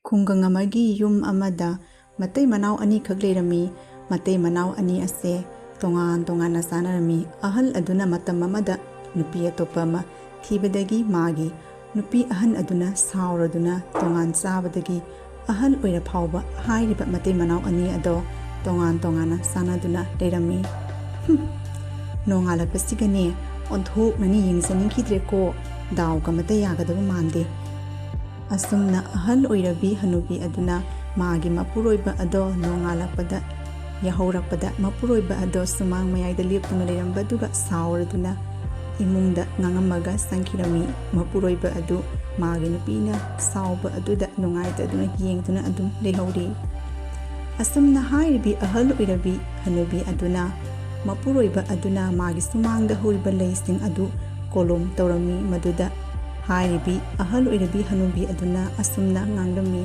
ꯈꯨꯡꯒꯪ ꯑꯃꯒꯤ ꯌꯨꯝ ꯑꯃꯗ ꯃꯇꯩ ꯃꯅꯥꯎ ꯑꯅꯤꯈꯛ ꯂꯩꯔꯝꯃꯤ. ꯃꯇꯩ ꯃꯅꯥꯎ ꯑꯅꯤ ꯑꯁꯦ ꯇꯣꯉꯥꯟ ꯇꯣꯉꯥꯟꯅ ꯆꯥꯅꯔꯝꯃꯤ. ꯑꯍꯜ ꯑꯗꯨꯅ ꯃꯇꯝ ꯑꯃꯗ ꯅꯨꯄꯤ ꯑꯇꯣꯞꯄ ꯑꯃ ꯊꯤꯕꯗꯒꯤ ꯃꯥꯒꯤ ꯅꯨꯄꯤ ꯑꯍꯟ ꯑꯗꯨꯅ ꯁꯥꯎꯔꯗꯨꯅ ꯇꯣꯉꯥꯟ ꯆꯥꯕꯗꯒꯤ ꯑꯍꯜ ꯑꯣꯏꯔ ꯐꯥꯎꯕ ꯍꯥꯏꯔꯤꯕ ꯃꯇꯩ ꯃꯅꯥꯎ ꯑꯅꯤ ꯑꯗꯣ ꯇꯣꯉꯥꯟ ꯇꯣꯉꯥꯟꯅ ꯆꯥꯅꯗꯨꯅ ꯂꯩꯔꯝꯃꯤ. ꯅꯣꯡꯉꯥꯜꯂꯛꯄꯁꯤꯒꯅꯦ ꯑꯣꯟꯊꯣꯛꯅꯅꯤ ꯌꯦꯡꯖꯅꯤꯡꯈꯤꯗ꯭ꯔꯦꯀꯣ. ꯗꯥꯎꯒ ꯑꯃꯇ ꯌꯥꯒꯗꯕ ꯃꯥꯟꯗꯦ. ꯑꯁꯨꯝꯅ ꯑꯍꯜ ꯑꯣꯏꯔꯕꯤ ꯍꯅꯨꯕꯤ ꯑꯗꯨꯅ ꯃꯥꯒꯤ ꯃꯄꯨꯔꯣꯏꯕ ꯑꯗꯣ ꯅꯣꯡꯉꯥꯜꯂꯛꯄꯗ ꯌꯥꯍꯧꯔꯛꯄꯗ ꯃꯄꯨꯔꯣꯏꯕ ꯑꯗꯣ ꯁꯨꯃꯥꯡ ꯃꯌꯥꯏꯗ ꯂꯦꯞꯇꯨꯅ ꯂꯩꯔꯝꯕꯗꯨꯒ ꯁꯥꯎꯔꯗꯨꯅ ꯏꯃꯨꯡꯗ ꯉꯥꯡꯉꯝꯃꯒ ꯆꯪꯈꯤꯔꯝꯃꯤ. ꯃꯄꯨꯔꯣꯏꯕ ꯑꯗꯨ ꯃꯥꯒꯤ ꯅꯨꯄꯤꯅ ꯁꯥꯎꯕ ꯑꯗꯨꯗ ꯅꯨꯡꯉꯥꯏꯇꯗꯨꯅ ꯌꯦꯡꯗꯨꯅ ꯑꯗꯨꯝ ꯂꯩꯍꯧꯔꯤ. ꯑꯁꯨꯝꯅ ꯍꯥꯏꯔꯤꯕꯤ ꯑꯍꯜ ꯑꯣꯏꯔꯕꯤ ꯍꯅꯨꯕꯤ ꯑꯗꯨꯅ ꯃꯄꯨꯔꯣꯏꯕ ꯑꯗꯨꯅ ꯃꯥꯒꯤ ꯁꯨꯃꯥꯡꯗ ꯍꯧꯔꯤꯕ ꯂꯩꯁꯤꯡ ꯑꯗꯨ ꯀꯣꯂꯣꯝ ꯇꯧꯔꯝꯃꯤ. ꯃꯗꯨꯗ ꯍꯥꯏꯔꯤꯕꯤ ꯑꯍꯜ ꯑꯣꯏꯔꯕꯤ ꯍꯅꯨꯕꯤ ꯑꯗꯨꯅ ꯑꯁꯨꯝꯅ ꯉꯥꯡꯂꯝꯃꯤ.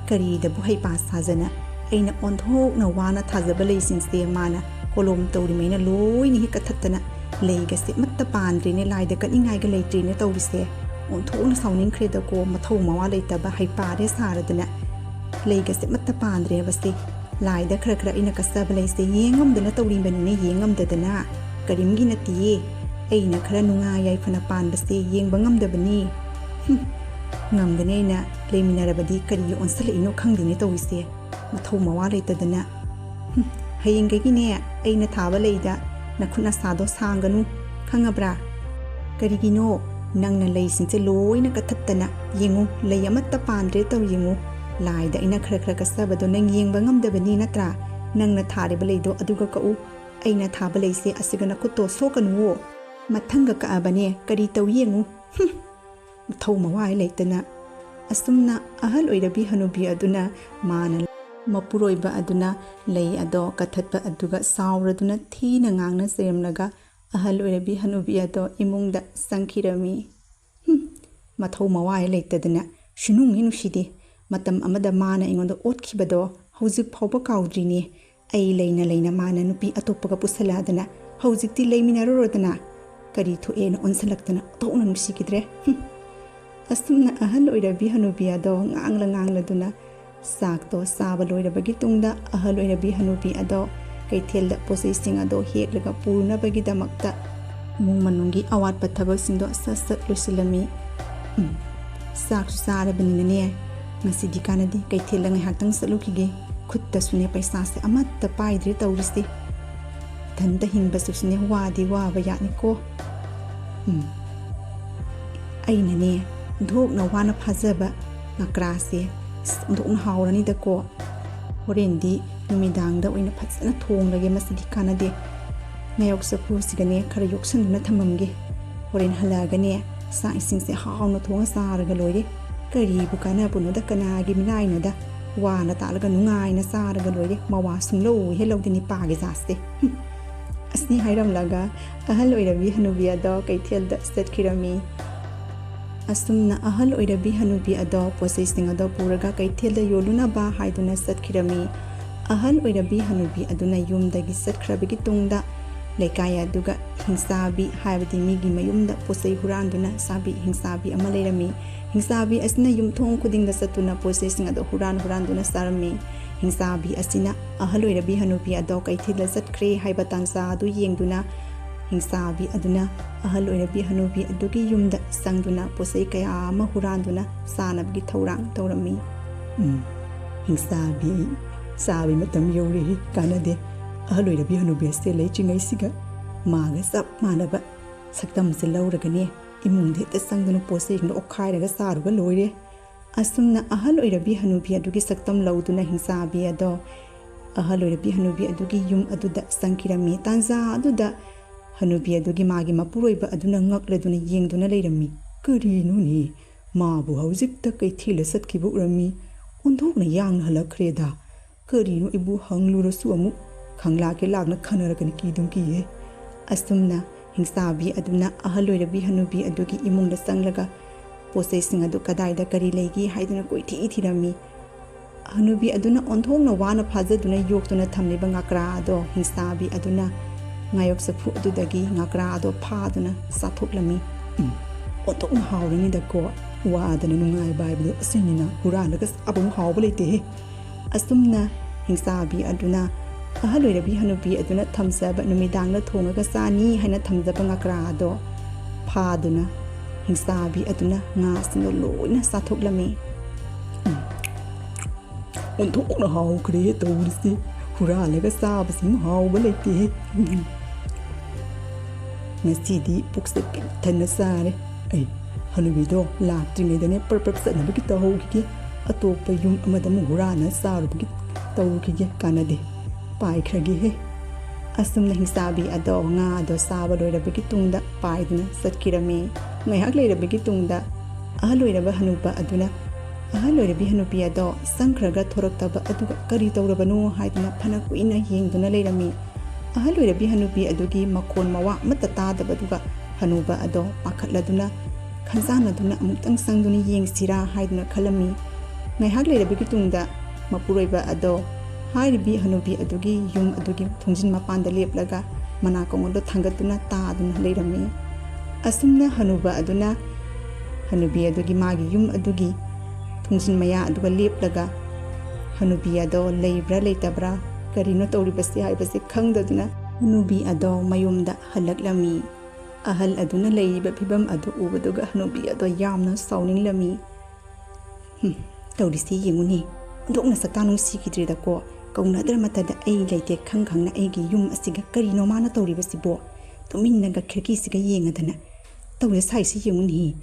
ꯀꯔꯤꯗꯕꯨ ꯍꯩꯄꯥ ꯁꯥꯖꯅ ꯑꯩꯅ ꯑꯣꯟꯊꯣꯛꯅ ꯋꯥꯅ ꯊꯥꯖꯕ ꯂꯩꯁꯤꯡꯁꯦ ꯃꯥꯅ ꯀꯣꯂꯣꯝ ꯇꯧꯔꯤꯃꯩꯅ ꯂꯣꯏꯅ ꯍꯦꯛ ꯀꯠꯊꯠꯇꯅ ꯂꯩꯒꯁꯦ ꯑꯃꯠꯇ ꯄꯥꯟꯗ꯭ꯔꯦꯅꯦ, ꯂꯥꯏꯗ ꯀꯠꯅꯤꯡꯉꯥꯏꯒ ꯂꯩꯇ꯭ꯔꯦꯅꯦ ꯇꯧꯔꯤꯁꯦ. ꯑꯣꯟꯊꯣꯛꯅ ꯁꯥꯎꯅꯤꯡꯈ꯭ꯔꯦꯗꯀꯣ. ꯃꯊꯧ ꯃꯋꯥ ꯂꯩꯇꯕ ꯍꯩꯄꯥꯔꯦ ꯁꯥꯔꯗꯅ ꯂꯩꯒꯁꯦ ꯑꯃꯠꯇ ꯄꯥꯟꯗ꯭ꯔꯦꯕꯁꯦ. ꯂꯥꯏꯗ ꯈꯔ ꯈꯔ ꯑꯩꯅ ꯀꯠꯆꯕ ꯂꯩꯁꯦ ꯌꯦꯡꯉꯝꯗꯅ ꯇꯧꯔꯤꯕꯅꯤꯅꯦ, ꯌꯦꯡꯉꯝꯗꯗꯅ ꯀꯔꯤꯝꯒꯤ ꯅꯠꯇꯤꯌꯦ. ꯑꯩꯅ ꯈꯔ ꯅꯨꯡꯉꯥꯏ ꯌꯥꯏꯐꯅ ꯄꯥꯟꯕꯁꯦ ꯌꯦꯡꯕ ꯉꯝꯗꯕꯅꯤ. ꯉꯝꯒꯅꯤ ꯑꯩꯅ ꯂꯩꯃꯤꯟꯅꯔꯕꯗꯤ ꯀꯔꯤꯒꯤ ꯑꯣꯟꯁꯤꯜꯂꯛꯏꯅꯣ ꯈꯪꯗꯦꯅꯦ ꯇꯧꯔꯤꯁꯦ. ꯃꯊꯧ ꯃꯋꯥ ꯂꯩꯇꯗꯅ. ꯍꯌꯦꯡꯗꯒꯤꯅꯦ ꯑꯩꯅ ꯊꯥꯕ ꯂꯩꯗ ꯅꯈꯨꯠ ꯅꯁꯥꯗꯣ ꯁꯥꯡꯒꯅꯨ, ꯈꯪꯉꯕ꯭ꯔꯥ? ꯀꯔꯤꯒꯤꯅꯣ ꯅꯪꯅ ꯂꯩꯁꯤꯡꯁꯦ ꯂꯣꯏꯅ ꯀꯠꯊꯠꯇꯅ ꯌꯦꯡꯉꯨ, ꯂꯩ ꯑꯃꯠꯇ ꯄꯥꯟꯗ꯭ꯔꯦ ꯇꯧ ꯌꯦꯡꯉꯨ. ꯂꯥꯏꯗ ꯑꯩꯅꯈꯔ ꯈꯔ ꯀꯠꯆꯕꯗꯣ ꯅꯪ ꯌꯦꯡꯕ ꯉꯝꯗꯕꯅꯤ ꯅꯠꯇ꯭ꯔꯥ? ꯅꯪꯅ ꯊꯥꯔꯤꯕ ꯂꯩꯗꯣ ꯑꯗꯨꯒ ꯀꯛꯎ. ꯑꯩꯅ ꯊꯥꯕ ꯂꯩꯁꯦ ꯑꯁꯤꯒ ꯅꯈꯨꯠꯇꯣ ꯁꯣꯛꯀꯅꯨꯋꯣ. ꯃꯊꯪꯒ ꯀꯛꯑꯕꯅꯦ ꯀꯔꯤ ꯇꯧ ꯌꯦꯡꯉꯨ. ꯃꯊꯧ ꯃꯋꯥ ꯂꯩꯇꯅ. ꯑꯁꯨꯝꯅ ꯑꯍꯜ ꯑꯣꯏꯔꯕꯤ ꯍꯅꯨꯕꯤ ꯑꯗꯨꯅ ꯃꯥꯅ ꯃꯄꯨꯔꯣꯏꯕ ꯑꯗꯨꯅ ꯂꯩ ꯑꯗꯣ ꯀꯠꯊꯠꯄ ꯑꯗꯨꯒ ꯁꯥꯎꯔꯗꯨꯅ ꯊꯤꯅ ꯉꯥꯡꯅ ꯆꯩꯔꯝꯂꯒ ꯑꯍꯜ ꯑꯣꯏꯔꯕꯤ ꯍꯅꯨꯕꯤ ꯑꯗꯣ ꯏꯃꯨꯡꯗ ꯆꯪꯈꯤꯔꯝꯃꯤ. ꯃꯊꯧ ꯃꯋꯥ ꯂꯩꯇꯗꯅ. ꯁꯨꯅꯨꯡꯍꯦ ꯅꯨꯡꯁꯤꯗꯦ. ꯃꯇꯝ ꯑꯃꯗ ꯃꯥꯅ ꯑꯩꯉꯣꯟꯗ ꯑꯣꯠꯈꯤꯕꯗꯣ ꯍꯧꯖꯤꯛ ꯐꯥꯎꯕ ꯀꯥꯎꯗ꯭ꯔꯤꯅꯦ. ꯑꯩ ꯂꯩꯅ ꯂꯩꯅ ꯃꯥꯅ ꯅꯨꯄꯤ ꯑꯇꯣꯞꯄꯒ ꯄꯨꯁꯜꯂꯛꯑꯗꯅ ꯍꯧꯖꯤꯛꯇꯤ ꯂꯩꯃꯤꯟꯅꯔꯨꯔꯗꯅ ꯀꯔꯤ ꯊꯣꯛꯑꯦꯅ ꯑꯣꯟꯁꯤꯜꯂꯛꯇꯅ ꯑꯣꯟꯊꯣꯛꯅ ꯅꯨꯡꯁꯤꯈꯤꯗ꯭ರೆ. ꯑꯁꯨꯝꯅ ꯑꯍꯜ ꯑꯣꯏꯔꯕꯤ ꯍꯅꯨꯕꯤ ꯑꯗꯣ ꯉꯥꯡꯂꯗꯨꯅ ꯆꯥꯛꯇꯣ ꯆꯥꯕ ꯂꯣꯏꯔꯕꯒꯤ ꯇꯨꯡꯗ ꯑꯍꯜ ꯑꯣꯏꯔꯕꯤ ꯍꯅꯨꯕꯤ ꯑꯗꯣ ꯀꯩꯊꯦꯜꯗ ꯄꯣꯠꯆꯩꯁꯤꯡ ꯑꯗꯣ ꯍꯦꯛꯂꯒ ꯄꯨꯅꯕꯒꯤꯗꯃꯛꯇ ꯏꯃꯨꯡ ꯃꯅꯨꯡꯒꯤ ꯑꯋꯥꯠꯄ ꯊꯕꯛꯁꯤꯡꯗꯣ ꯁꯠ ꯁꯠ ꯂꯣꯏꯁꯤꯜꯂꯝꯃꯤ. ꯆꯥꯛꯁꯨ ꯆꯥꯔꯕꯅꯤꯅꯅꯦ ꯉꯁꯤꯗꯤ ꯀꯥꯟꯅꯗꯦ, ꯀꯩꯊꯦꯜꯗ ꯉꯥꯏꯍꯥꯛꯇꯪ ꯆꯠꯂꯨꯈꯤꯒꯦ. ꯈꯨꯠꯇꯁꯨꯅꯦ ꯄꯩꯁꯥꯁꯦ ꯑꯃꯠꯇ ꯄꯥꯏꯗ꯭ꯔꯦ ꯇꯧꯔꯤꯁꯦ. ꯏꯊꯟꯇ ꯍꯤꯡꯕꯁꯨꯅꯦ ꯋꯥꯗꯤ ꯋꯥꯕ ꯌꯥꯠꯅꯤꯀꯣ. ꯑꯩꯅꯅꯦ ꯑꯣꯟꯊꯣꯛꯅ ꯋꯥꯅ ꯐꯥꯖꯕ ꯉꯀ꯭ꯔꯥꯁꯦ ꯑꯣꯟꯊꯣꯛꯅ ꯍꯥꯎꯔꯅꯤꯗꯀꯣ. ꯍꯣꯔꯦꯟꯗꯤ ꯅꯨꯃꯤꯗꯥꯡꯗ ꯑꯣꯏꯅ ꯐꯖꯅ ꯊꯣꯡꯂꯒꯦ. ꯃꯁꯤꯗꯤ ꯀꯥꯟꯅꯗꯦ. ꯉꯥꯌꯣꯛ ꯆꯐꯨꯁꯤꯒꯅꯦꯈꯔ ꯌꯣꯛꯁꯟꯗꯨꯅ ꯊꯝꯃꯝꯒꯦ. ꯍꯣꯔꯦꯟ ꯍꯜꯂꯛꯑꯒꯅꯦ ꯆꯥꯛ ꯏꯁꯤꯡꯁꯦ ꯍꯥꯎꯅ ꯊꯣꯡꯉ ꯆꯥꯔꯒ ꯂꯣꯏꯔꯦ. ꯀꯔꯤꯕꯨ ꯀꯥꯟꯅꯕꯅꯣꯗ, ꯀꯅꯥꯒꯤ ꯃꯤꯅꯥꯏꯅꯣꯗ. ꯋꯥꯅ ꯇꯥꯜꯂꯒ ꯅꯨꯡꯉꯥꯏꯅ ꯆꯥꯔꯒ ꯂꯣꯏꯔꯦ. ꯃꯋꯥ ꯁꯨꯡꯂꯧ ꯍꯦꯛ ꯂꯧꯗꯦ ꯅꯤꯄꯥꯒꯤ ꯖꯥꯠꯁꯦ. ꯑꯁꯤ ꯍꯥꯏꯔꯝꯂꯒ ꯑꯍꯜ ꯑꯣꯏꯔꯕꯤ ꯍꯅꯨꯕꯤ ꯑꯗꯣ ꯀꯩꯊꯦꯜꯗ ꯆꯠꯈꯤꯔꯝꯃꯤ. ꯑꯁꯨꯝꯅ ꯑꯍꯜ ꯑꯣꯏꯔꯕꯤ ꯍꯅꯨꯕꯤ ꯑꯗꯣ ꯄꯣꯠꯆꯩꯁꯤꯡ ꯑꯗꯣ ꯄꯨꯔꯒ ꯀꯩꯊꯦꯜꯗ ꯌꯣꯜꯂꯨꯅꯕ ꯍꯥꯏꯗꯨꯅ ꯆꯠꯈꯤꯔꯝꯃꯤ. ꯑꯍꯜ ꯑꯣꯏꯔꯕꯤ ꯍꯅꯨꯕꯤ ꯑꯗꯨꯅ ꯌꯨꯝꯗꯒꯤ ꯆꯠꯈ꯭ꯔꯕꯒꯤ ꯇꯨꯡꯗ ꯂꯩꯀꯥꯏ ꯑꯗꯨꯒ ꯍꯤꯡꯆꯥꯕꯤ ꯍꯥꯏꯕꯗꯤ ꯃꯤꯒꯤ ꯃꯌꯨꯝꯗ ꯄꯣꯠꯆꯩ ꯍꯨꯔꯥꯟꯗꯨꯅ ꯆꯥꯕꯤ ꯍꯤꯡꯆꯥꯕꯤ ꯑꯃ ꯂꯩꯔꯝꯃꯤ. ꯍꯤꯡꯆꯥꯕꯤ ꯑꯁꯤꯅ ꯌꯨꯝꯊꯣꯡ ꯈꯨꯗꯤꯡꯗ ꯆꯠꯇꯨꯅ ꯄꯣꯠꯆꯩꯁꯤꯡ ꯑꯗꯣ ꯍꯨꯔꯥꯟꯗꯨꯅ ꯆꯥꯔꯝꯃꯤ. ꯍꯤꯡꯆꯥꯕꯤ ꯑꯁꯤꯅ ꯑꯍꯜ ꯑꯣꯏꯔꯕꯤ ꯍꯅꯨꯕꯤ ꯑꯗꯣ ꯀꯩꯊꯦꯜꯗ ꯆꯠꯈ꯭ꯔꯦ ꯍꯥꯏꯕ ꯇꯥꯟꯖꯥ ꯑꯗꯨ ꯌꯦꯡꯗꯨꯅ ꯍꯤꯡꯆꯥꯕꯤ ꯑꯗꯨꯅ ꯑꯍꯜ ꯑꯣꯏꯔꯕꯤ ꯍꯅꯨꯕꯤ ꯑꯗꯨꯒꯤ ꯌꯨꯝꯗ ꯆꯪꯗꯨꯅ ꯄꯣꯠꯆꯩ ꯀꯌా ꯑꯃ ꯍꯨꯔꯥꯟꯗꯨꯅ ꯆꯥꯅꯕꯒꯤ ꯊꯧꯔꯥꯡ ꯇꯧꯔꯝꯃꯤ. ꯍꯤꯡꯆꯥꯕꯤ ꯆꯥꯕ ꯃꯇꯝ ꯌꯧꯔꯦ, ꯀꯥꯟꯅꯗꯦ. ꯑꯍꯜ ꯑꯣꯏꯔꯕꯤ ꯍꯅꯨꯕꯤ ꯑꯁꯦ ꯂꯩꯇ꯭ꯔꯤꯉꯩꯁꯤꯒ ꯃꯥꯒ ꯆꯞ ꯃꯥꯟꯅꯕ ꯁꯛꯇꯝꯁꯦ ꯂꯧꯔꯒꯅꯦ ꯏꯃꯨꯡꯗ ꯍꯦꯛꯇ ꯆꯪꯗꯨꯅ ꯄꯣꯠꯆꯩꯁꯤꯡꯗꯣ ꯑꯣꯛꯈꯥꯏꯔꯒ ꯆꯥꯔꯨꯕ ꯂꯣꯏꯔꯦ. ꯑꯁꯨꯝꯅ ꯑꯍꯜ ꯑꯣꯏꯔꯕꯤ ꯍꯅꯨꯕꯤ ꯑꯗꯨꯒꯤ ꯁꯛꯇꯝ ꯂꯧꯗꯨꯅ ꯍꯤꯡꯆꯥꯕꯤ ꯑꯗꯣ ꯑꯍꯜ ꯑꯣꯏꯔꯕꯤ ꯍꯅꯨꯕꯤ ꯑꯗꯨꯒꯤ ꯌꯨꯝ ꯑꯗꯨꯗ ꯆꯪꯈꯤꯔꯝꯃꯤ. ꯇꯥꯟꯖꯥ ꯑꯗꯨꯗ ꯍꯅꯨꯕꯤ ꯑꯗꯨꯒꯤ ꯃꯥꯒꯤ ꯃꯄꯨꯔꯣꯏꯕ ꯑꯗꯨꯅ ꯉꯛꯂꯗꯨꯅ ꯌꯦꯡꯗꯨꯅ ꯂꯩꯔꯝꯃꯤ. ꯀꯔꯤꯅꯣꯅꯦ, ꯃꯥꯕꯨ ꯍꯧꯖꯤꯛꯇ ꯀꯩꯊꯦꯜꯗ ꯆꯠꯈꯤꯕ ꯎꯔꯝꯃꯤ. ꯑꯣꯟꯊꯣꯛꯅ ꯌꯥꯡꯅ ꯍꯜꯂꯛꯈ꯭ꯔꯦꯗ. ꯀꯔꯤꯅꯣ ꯑꯩꯕꯨ ꯍꯪꯂꯨꯔꯁꯨ ꯑꯃꯨꯛ ꯈꯪꯂꯥꯛꯀꯦ ꯂꯥꯛꯅ ꯈꯟꯅꯔꯛꯀꯅꯤ, ꯀꯤꯗꯨꯝ ꯀꯤꯌꯦ. ꯑꯁꯨꯝꯅ ꯍꯤꯡꯆꯥꯕꯤ ꯑꯗꯨꯅ ꯑꯍꯜ ꯑꯣꯏꯔꯕꯤ ꯍꯅꯨꯕꯤ ꯑꯗꯨꯒꯤ ꯏꯃꯨꯡꯗ ꯆꯪꯂꯒ ꯄꯣꯠꯆꯩꯁꯤꯡ ꯑꯗꯨ ꯀꯗꯥꯏꯗ ꯀꯔꯤ ꯂꯩꯒꯦ ꯍꯥꯏꯗꯨꯅ ꯀꯣꯏꯊꯤ ꯊꯤꯔꯝꯃꯤ. ꯍꯅꯨꯕꯤ ꯑꯗꯨꯅ ꯑꯣꯟꯊꯣꯛꯅ ꯋꯥꯅ ꯐꯥꯖꯗꯨꯅ ꯌꯣꯛꯇꯨꯅ ꯊꯝꯂꯤꯕ ꯉꯀ꯭ꯔꯥ ꯑꯗꯣ ꯍꯤꯡꯆꯥꯕꯤ ꯑꯗꯨꯅ ꯉꯥꯌꯣꯛ ꯆꯐꯨ ꯑꯗꯨꯗꯒꯤ ꯉꯀ꯭ꯔꯥ ꯑꯗꯣ ꯐꯥꯗꯨꯅ ꯆꯥꯊꯣꯛꯂꯝꯃꯤ. ꯑꯣꯟꯊꯣꯛꯅ ꯍꯥꯎꯔꯅꯤꯗꯀꯣ. ꯋꯥꯗꯅ ꯅꯨꯡꯉꯥꯏꯕ ꯍꯥꯏꯕꯗꯣ ꯑꯁꯤꯅꯤꯅ ꯍꯨꯔꯥꯜꯂꯒ ꯆꯥꯕ ꯍꯥꯎꯕ ꯂꯩꯇꯦꯍꯦ ꯑꯁꯨꯝꯅ ꯍꯤꯡꯆꯥꯕꯤ ꯑꯗꯨꯅ ꯑꯍꯜ ꯑꯣꯏꯔꯕꯤ ꯍꯅꯨꯕꯤ ꯑꯗꯨꯅ ꯊꯝꯖꯕ ꯅꯨꯃꯤꯗꯥꯡꯗ ꯊꯣꯡꯉꯒ ꯆꯥꯅꯤ ꯍꯥꯏꯅ ꯊꯝꯖꯕ ꯉꯀ꯭ꯔꯥ ꯑꯗꯣ ꯐꯥꯗꯨꯅ ꯍꯤꯡꯆꯥꯕꯤ ꯑꯗꯨꯅ ꯉꯥꯁꯤꯡꯗꯣ ꯂꯣꯏꯅ ꯆꯥꯊꯣꯛꯂꯝꯃꯤ ꯑꯣꯟꯊꯣꯛꯅ ꯍꯥꯎꯈ꯭ꯔꯦ ꯇꯧꯔꯤꯁꯤ ꯍꯨꯔꯥꯜꯂꯒ ꯆꯥꯕꯁꯤꯡ ꯍꯥꯎꯕ ꯂꯩꯇꯦꯍꯦ ꯉꯁꯤꯗꯤ ꯄꯨꯛꯁꯦ ꯄꯤꯛ ꯊꯟꯅ ꯆꯥꯔꯦ ꯑꯩ ꯍꯅꯨꯕꯤꯗꯣ ꯂꯥꯛꯇ꯭ꯔꯤꯉꯩꯗꯅꯦ ꯄꯔꯞ ꯆꯠꯅꯕꯒꯤ ꯇꯧꯍꯧꯈꯤꯒꯦ ꯑꯇꯣꯞꯄ ꯌꯨꯝ ꯑꯃꯗ ꯑꯃꯨꯛ ꯍꯨꯔꯥꯟꯅ ꯆꯥꯔꯨꯕꯒꯤ ꯇꯧꯈꯤꯒꯦ ꯀꯥꯟꯅꯗꯦ ꯄꯥꯏꯈ꯭ꯔꯒꯦꯍꯦ ꯑꯁꯨꯝꯅ ꯍꯤꯡꯆꯥꯕꯤ ꯑꯗꯣ ꯉꯥ ꯑꯗꯣ ꯆꯥꯕ ꯂꯣꯏꯔꯕꯒꯤ ꯇꯨꯡꯗ ꯄꯥꯏꯗꯨꯅ ꯆꯠꯈꯤꯔꯝꯃꯤ ꯉꯥꯏꯍꯥꯛ ꯂꯩꯔꯕꯒꯤ ꯇꯨꯡꯗ ꯑꯍꯜ ꯑꯣꯏꯔꯕ ꯍꯅꯨꯕ ꯑꯗꯨꯅ ꯑꯍꯜ ꯑꯣꯏꯔꯕꯤ ꯍꯅꯨꯕꯤ ꯑꯗꯣ ꯆꯪꯈ꯭ꯔꯒ ꯊꯣꯔꯛꯇꯕ ꯑꯗꯨꯒ ꯀꯔꯤ ꯇꯧꯔꯕꯅꯣ ꯍꯥꯏꯗꯨꯅ ꯐꯅ ꯀꯨꯏꯅ ꯌꯦꯡꯗꯨꯅ ꯂꯩꯔꯝꯃꯤ ꯑꯍꯜ ꯑꯣꯏꯔꯕꯤ ꯍꯅꯨꯕꯤ ꯑꯗꯨꯒꯤ ꯃꯈꯣꯟ ꯃꯋꯥ ꯑꯃꯠꯇ ꯇꯥꯗꯕꯗꯨꯒ ꯍꯅꯨꯕ ꯑꯗꯣ ꯄꯥꯈꯠꯂꯗꯨꯅ ꯈꯟꯖꯥꯟꯅꯗꯨꯅ ꯑꯃꯨꯛꯇꯪ ꯆꯪꯗꯨꯅ ꯌꯦꯡꯁꯤꯔꯥ ꯍꯥꯏꯗꯨꯅ ꯈꯜꯂꯝꯃꯤ ꯉꯥꯏꯍꯥꯛ ꯂꯩꯔꯕꯒꯤ ꯇꯨꯡꯗ ꯃꯄꯨꯔꯣꯏꯕ ꯑꯗꯣ ꯍꯥꯏꯔꯤꯕꯤ ꯍꯅꯨꯕꯤ ꯑꯗꯨꯒꯤ ꯌꯨꯝ ꯑꯗꯨꯒꯤ ꯊꯣꯡꯖꯤꯟ ꯃꯄꯥꯟꯗ ꯂꯦꯞꯂꯒ ꯃꯅꯥꯀꯣꯡꯗꯣ ꯊꯥꯡꯒꯠꯇꯨꯅ ꯇꯥꯗꯨꯅ ꯂꯩꯔꯝꯃꯤ ꯑꯁꯨꯝꯅ ꯍꯅꯨꯕ ꯑꯗꯨꯅ ꯍꯅꯨꯕꯤ ꯑꯗꯨꯒꯤ ꯃꯥꯒꯤ ꯌꯨꯝ ꯑꯗꯨꯒꯤ ꯊꯣꯡꯖꯤꯟ ꯃꯌꯥ ꯑꯗꯨꯒ ꯂꯦꯞꯂꯒ ꯍꯅꯨꯕꯤ ꯑꯗꯣ ꯂꯩꯕ꯭ꯔꯥ ꯂꯩꯇꯕ꯭ꯔꯥ ꯀꯔꯤꯅꯣ ꯇꯧꯔꯤꯕꯁꯤ ꯍꯥꯏꯕꯁꯤ ꯈꯪꯗꯗꯨꯅ ꯍꯅꯨꯕꯤ ꯑꯗꯣ ꯃꯌꯨꯝꯗ ꯍꯜꯂꯛꯂꯝꯃꯤ ꯑꯍꯜ ꯑꯗꯨꯅ ꯂꯩꯔꯤꯕ ꯐꯤꯕꯝ ꯑꯗꯨ ꯎꯕꯗꯨꯒ ꯍꯅꯨꯕꯤ ꯑꯗꯣ ꯌꯥꯝꯅ ꯁꯥꯎꯅꯤꯡꯂꯝꯃꯤ ꯇꯧꯔꯤꯁꯤ ꯌꯦꯡꯉꯨꯅꯤ ꯑꯣꯟꯊꯣꯛꯅ ꯁꯛꯇꯥ ꯅꯨꯡꯁꯤꯈꯤꯗ꯭ꯔꯦꯗꯀꯣ ꯀꯧꯅꯗ꯭ꯔꯃꯛꯇꯗ ꯑꯩ ꯂꯩꯇꯦ ꯈꯪꯅ ꯑꯩꯒꯤ ꯌꯨꯝ ꯑꯁꯤꯒ ꯀꯔꯤꯅꯣ ꯃꯥꯅ ꯇꯧꯔꯤꯕꯁꯤꯕꯣ ꯇꯨꯃꯤꯟꯅꯒ ꯈꯤꯔꯀꯤꯁꯤꯒ ꯌꯦꯡꯉꯗꯅ ꯇꯧꯔꯦ ꯁꯥꯏꯁꯤ ꯌꯦꯡꯉꯨꯅꯤ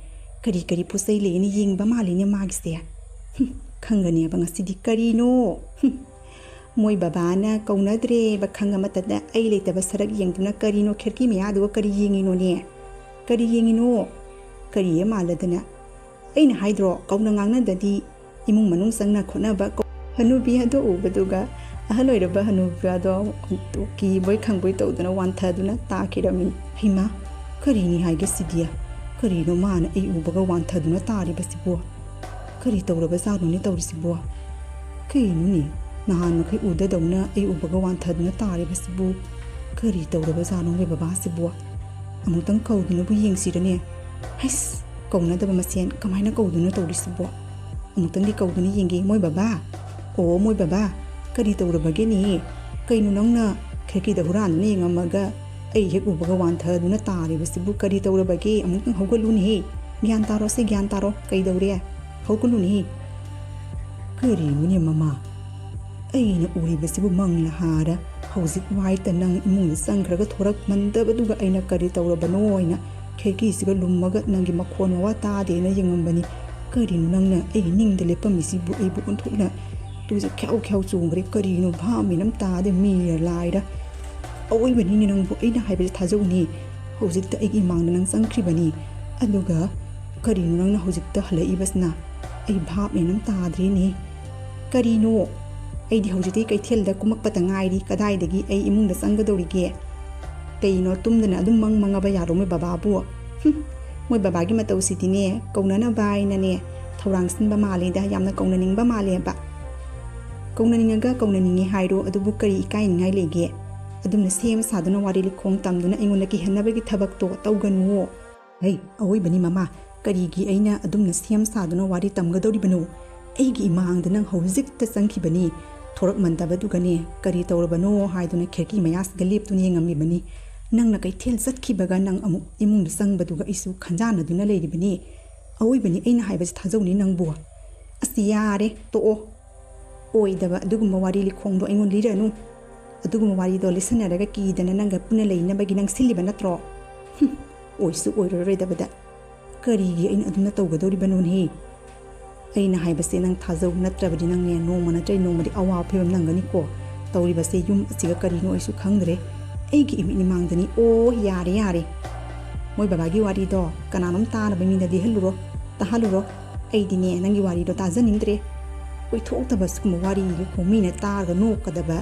ꯀꯔꯤ ꯄꯣꯠ ꯆꯩ ꯂꯩꯅ ꯌꯦꯡꯕ ꯃꯥꯜꯂꯤꯅꯦ ꯃꯥꯒꯤꯁꯦ ꯈꯪꯒꯅꯦꯕ ꯉꯁꯤꯗꯤ ꯀꯔꯤꯅꯣ ꯃꯣꯏ ꯕꯕꯥꯅ ꯀꯧꯅꯗ꯭ꯔꯦꯕ ꯈꯪꯉ ꯃꯇꯝꯗ ꯑꯩ ꯂꯩꯇꯕ ꯁꯔꯛ ꯌꯦꯡꯗꯨꯅ ꯀꯔꯤꯅꯣ ꯈꯤꯔꯀꯤ ꯃꯌꯥꯗꯨꯒ ꯀꯔꯤ ꯌꯦꯡꯉꯤꯅꯣꯅꯦ ꯀꯔꯤ ꯌꯦꯡꯉꯤꯅꯣ ꯀꯔꯤꯌꯦ ꯃꯥꯜꯂꯗꯅ ꯑꯩꯅ ꯍꯥꯏꯗ꯭ꯔꯣ ꯀꯧꯅ ꯉꯥꯡꯅꯗꯗꯤ ꯏꯃꯨꯡ ꯃꯅꯨꯡ ꯆꯪꯅ ꯈꯣꯠꯅꯕ ꯍꯅꯨꯕꯤ ꯑꯗꯣ ꯎꯕꯗꯨꯒ ꯑꯍꯜ ꯑꯣꯏꯔꯕ ꯍꯅꯨꯕꯤ ꯑꯗꯣ ꯀꯤꯕꯣꯏ ꯈꯪꯕꯣꯏ ꯇꯧꯗꯨꯅ ꯋꯥꯟꯊꯗꯨꯅ ꯇꯥꯈꯤꯔꯝꯃꯤ ꯍꯩꯃꯥ ꯀꯔꯤꯅꯤ ꯍꯥꯏꯒꯦ ꯁꯤꯗꯤ ꯀꯔꯤꯅꯣ ꯃꯥꯅ ꯑꯩ ꯎꯕꯒ ꯋꯥꯟꯊꯗꯨꯅ ꯇꯥꯔꯤꯕꯁꯤꯕꯣ ꯀꯔꯤ ꯇꯧꯔꯕꯖꯥꯠꯅꯣꯅꯦ ꯇꯧꯔꯤꯁꯤꯕꯣ ꯀꯩꯅꯣꯅꯦ ꯅꯍꯥꯟ ꯃꯈꯩ ꯎꯗꯗꯧꯅ ꯑꯩ ꯎꯕꯒ ꯋꯥꯟꯊꯗꯨꯅ ꯇꯥꯔꯤꯕꯁꯤꯕꯨ ꯀꯔꯤ ꯇꯧꯔꯕꯖꯥꯠꯅꯣ ꯃꯣꯏ ꯕꯕꯥꯁꯤꯕꯨ ꯑꯃꯨꯛꯇꯪ ꯀꯧꯗꯨꯅꯕꯨ ꯌꯦꯡꯁꯤꯔꯅꯦ ꯍꯩꯁ ꯀꯧꯅꯗꯕ ꯃꯁꯦꯟ ꯀꯃꯥꯏꯅ ꯀꯧꯗꯨꯅ ꯇꯧꯔꯤꯁꯤꯕꯣ ꯑꯃꯨꯛꯇꯪꯗꯤ ꯀꯧꯗꯨꯅ ꯌꯦꯡꯒꯦ ꯃꯣꯏ ꯕꯕꯥ ꯑꯣ ꯃꯣꯏ ꯕꯕꯥ ꯀꯔꯤ ꯇꯧꯔꯕꯒꯦꯅꯦ ꯀꯩꯅꯣ ꯅꯪꯅ ꯈꯤꯔꯀꯤꯗ ꯍꯨꯔꯥꯟꯗꯨꯅ ꯌꯦꯡꯉꯝꯃꯒ ꯑꯩ ꯍꯦꯛ ꯎꯕꯒ ꯋꯥꯟꯊꯗꯨꯅ ꯇꯥꯔꯤꯕꯁꯤꯕꯨ ꯀꯔꯤ ꯇꯧꯔꯕꯒꯦ ꯑꯃꯨꯛꯇꯪ ꯍꯧꯒꯠꯂꯨꯅꯦꯍꯦ ꯒ꯭ꯌꯥꯟ ꯇꯥꯔꯣ ꯁꯤ ꯒ꯭ꯌꯥꯟ ꯇꯥꯔꯣ ꯀꯩꯗꯧꯔꯦ ꯍꯧꯒꯠꯂꯨꯅꯦꯍꯦ ꯀꯔꯤꯅꯣꯅꯦ ꯃꯃꯥ ꯑꯩꯅ ꯎꯔꯤꯕꯁꯤꯕꯨ ꯃꯪꯂ ꯍꯥꯔ ꯍꯧꯖꯤꯛ ꯋꯥꯏꯇ ꯅꯪ ꯏꯃꯨꯡꯗ ꯆꯪꯈ꯭ꯔꯒ ꯊꯣꯔꯛꯃꯟꯗꯕꯗꯨꯒ ꯑꯩꯅ ꯀꯔꯤ ꯇꯧꯔꯕꯅꯣ ꯍꯥꯏꯅ ꯈꯤꯔꯀꯤꯁꯤꯒ ꯂꯨꯝꯃꯒ ꯅꯪꯒꯤ ꯃꯈꯣꯟ ꯃꯋꯥ ꯇꯥꯗꯦꯅ ꯌꯦꯡꯉꯝꯕꯅꯤ ꯀꯔꯤꯅꯣ ꯅꯪꯅ ꯑꯩꯒꯤ ꯅꯤꯡꯗ ꯂꯦꯞꯄꯝꯃꯤꯁꯤꯕꯨ ꯑꯩꯕꯨ ꯑꯣꯟꯊꯣꯛꯅ ꯇꯨꯁꯦ ꯈ꯭याꯎ ꯆꯣꯡꯈ꯭ꯔꯦ ꯀꯔꯤꯅꯣ ꯚꯥꯞꯃꯦꯟ ꯑꯃ ꯇꯥꯗꯦ ꯃꯤꯔ ꯂꯥꯏꯔ ꯑꯋꯣꯏꯕꯅꯤꯅꯦ ꯅꯪꯕꯨ ꯑꯩꯅ ꯍꯥꯏꯕꯁꯦ ꯊꯥꯖꯧꯅꯤ ꯍꯧꯖꯤꯛꯇ ꯑꯩꯒꯤ ꯏꯃꯥꯡꯗ ꯅꯪ ꯆꯪꯈ꯭ꯔꯤꯕꯅꯤ ꯑꯗꯨꯒ ꯀꯔꯤꯅꯣ ꯅꯪꯅ ꯍꯧꯖꯤꯛꯇ ꯍꯜꯂꯛꯏꯕꯁꯤꯅ ꯑꯩ ꯚꯥꯞꯃꯦꯟ ꯑꯃ ꯇꯥꯗ꯭ꯔꯤꯅꯦ ꯀꯔꯤꯅꯣ ꯑꯩꯗꯤ ꯍꯧꯖꯤꯛꯇꯤ ꯀꯩꯊꯦꯜꯗ ꯀꯨꯝꯃꯛꯄꯇ ꯉꯥꯏꯔꯤ ꯀꯗꯥꯏꯗꯒꯤ ꯑꯩ ꯏꯃꯨꯡꯗ ꯆꯪꯒꯗꯧꯔꯤꯒꯦ ꯀꯩꯅꯣ ꯇꯨꯝꯗꯅ ꯑꯗꯨꯝ ꯃꯪꯉꯕ ꯌꯥꯔꯣ ꯃꯣꯏ ꯕꯕꯥꯕꯨ ꯃꯣꯏ ꯕꯕꯥꯒꯤ ꯃꯇꯧꯁꯤꯗꯤꯅꯦ ꯀꯧꯅꯅꯕ ꯍꯥꯏꯅꯅꯦ ꯊꯧꯔꯥꯡ ꯁꯤꯟꯕ ꯃꯥꯜꯂꯦꯗ ꯌꯥꯝꯅ ꯀꯧꯅꯅꯤꯡꯕ ꯃꯥꯜꯂꯦꯕ ꯀꯧꯅꯅꯤꯡꯉꯒ ꯀꯧꯅꯅꯤꯡꯉꯦ ꯍꯥꯏꯔꯣ ꯑꯗꯨꯕꯨ ꯀꯔꯤ ꯏꯀꯥꯏꯅꯤꯡꯉꯥꯏ ꯂꯩꯒꯦ ꯑꯗꯨꯝꯅ ꯁꯦꯝ ꯁꯥꯗꯨꯅ ꯋꯥꯔꯤ ꯂꯤꯈꯣꯡ ꯇꯝꯗꯨꯅ ꯑꯩꯉꯣꯟꯗ ꯀꯤꯍꯟꯅꯕꯒꯤ ꯊꯕꯛꯇꯣ ꯇꯧꯒꯅꯨꯋꯣ ꯍꯩ ꯑꯋꯣꯏꯕꯅꯤ ꯃꯃꯥ ꯀꯔꯤꯒꯤ ꯑꯩꯅ ꯑꯗꯨꯝꯅ ꯁꯦꯝ ꯁꯥꯗꯨꯅ ꯋꯥꯔꯤ ꯇꯝꯒꯗꯧꯔꯤꯕꯅꯣ ꯑꯩꯒꯤ ꯏꯃꯥꯡꯗ ꯅꯪ ꯍꯧꯖꯤꯛꯇ ꯆꯪꯈꯤꯕꯅꯤ ꯊꯣꯔꯛꯃꯟꯗꯕꯗꯨꯒꯅꯦ ꯀꯔꯤ ꯇꯧꯔꯕꯅꯣ ꯍꯥꯏꯗꯨꯅ ꯈꯤꯔꯀꯤ ꯃꯌꯥꯁꯤꯒ ꯂꯦꯞꯇꯨꯅ ꯌꯦꯡꯉꯝꯃꯤꯕꯅꯤ ꯅꯪꯅ ꯀꯩꯊꯦꯜ ꯆꯠꯈꯤꯕꯒ ꯅꯪ ꯑꯃꯨꯛ ꯏꯃꯨꯡꯗ ꯆꯪꯕꯗꯨꯒ ꯑꯩꯁꯨ ꯈꯟꯖꯥꯟꯅꯗꯨꯅ ꯂꯩꯔꯤꯕꯅꯤ ꯑꯋꯣꯏꯕꯅꯤ ꯑꯩꯅ ꯍꯥꯏꯕꯁꯤ ꯊꯥꯖꯧꯅꯤ ꯅꯪꯕꯨ ꯑꯁ ꯌꯥꯔꯦ ꯇꯣꯛꯑꯣ ꯑꯣꯏꯗꯕ ꯑꯗꯨꯒꯨꯝꯕ ꯋꯥꯔꯤ ꯂꯤꯈꯣꯡꯗꯣ ꯑꯩꯉꯣꯟꯗ ꯂꯤꯔꯅꯨ ꯑꯗꯨꯒꯨꯝꯕ ꯋꯥꯔꯤꯗꯣ ꯂꯤꯁꯟꯅꯔꯒ ꯀꯤꯗꯅ ꯅꯪꯒ ꯄꯨꯟꯅ ꯂꯩꯅꯕꯒꯤ ꯅꯪ ꯁꯤꯜꯂꯤꯕ ꯅꯠꯇ꯭ꯔꯣ ꯑꯣꯏꯁꯨ ꯑꯣꯏꯔꯔꯣꯏꯗꯕꯗ ꯀꯔꯤꯒꯤ ꯑꯩꯅ ꯑꯗꯨꯝꯅ ꯇꯧꯒꯗꯧꯔꯤꯕꯅꯣꯅꯦ ꯑꯩꯅ ꯍꯥꯏꯕꯁꯦ ꯅꯪ ꯊꯥꯖꯧ ꯅꯠꯇ꯭ꯔꯕꯗꯤ ꯅꯪꯅꯦ ꯅꯣꯡꯃ ꯅꯠꯇ꯭ꯔ ꯅꯣꯡꯃꯗꯤ ꯑꯋꯥꯕ ꯐꯤꯕꯝ ꯅꯪꯒꯅꯤꯀꯣ ꯇꯧꯔꯤꯕꯁꯦ ꯌꯨꯝ ꯑꯁꯤꯒ ꯀꯔꯤꯅꯣ ꯑꯩꯁꯨ ꯈꯪꯗ꯭ꯔꯦ ꯑꯩꯒꯤ ꯏꯃꯤꯠ ꯏꯃꯥꯡꯗꯅꯤ ꯑꯣ ꯌꯥꯔꯦ ꯃꯣꯏ ꯕꯕꯥꯒꯤ ꯋꯥꯔꯤꯗꯣ ꯀꯅꯥꯅꯣꯝ ꯇꯥꯅꯕ ꯃꯤꯗ ꯂꯤꯍꯜꯂꯨꯔꯣ ꯇꯥꯍꯜꯂꯨꯔꯣ ꯑꯩꯗꯤꯅꯦ ꯅꯪꯒꯤ ꯋꯥꯔꯤꯗꯣ ꯇꯥꯖꯅꯤꯡꯗ꯭ꯔꯦ ꯑꯣꯏꯊꯣꯛꯇꯕ ꯁꯤꯒꯨꯝꯕ ꯋꯥꯔꯤꯒ ꯃꯤꯅ ꯇꯥꯔꯒ ꯅꯣꯛꯀꯗꯕ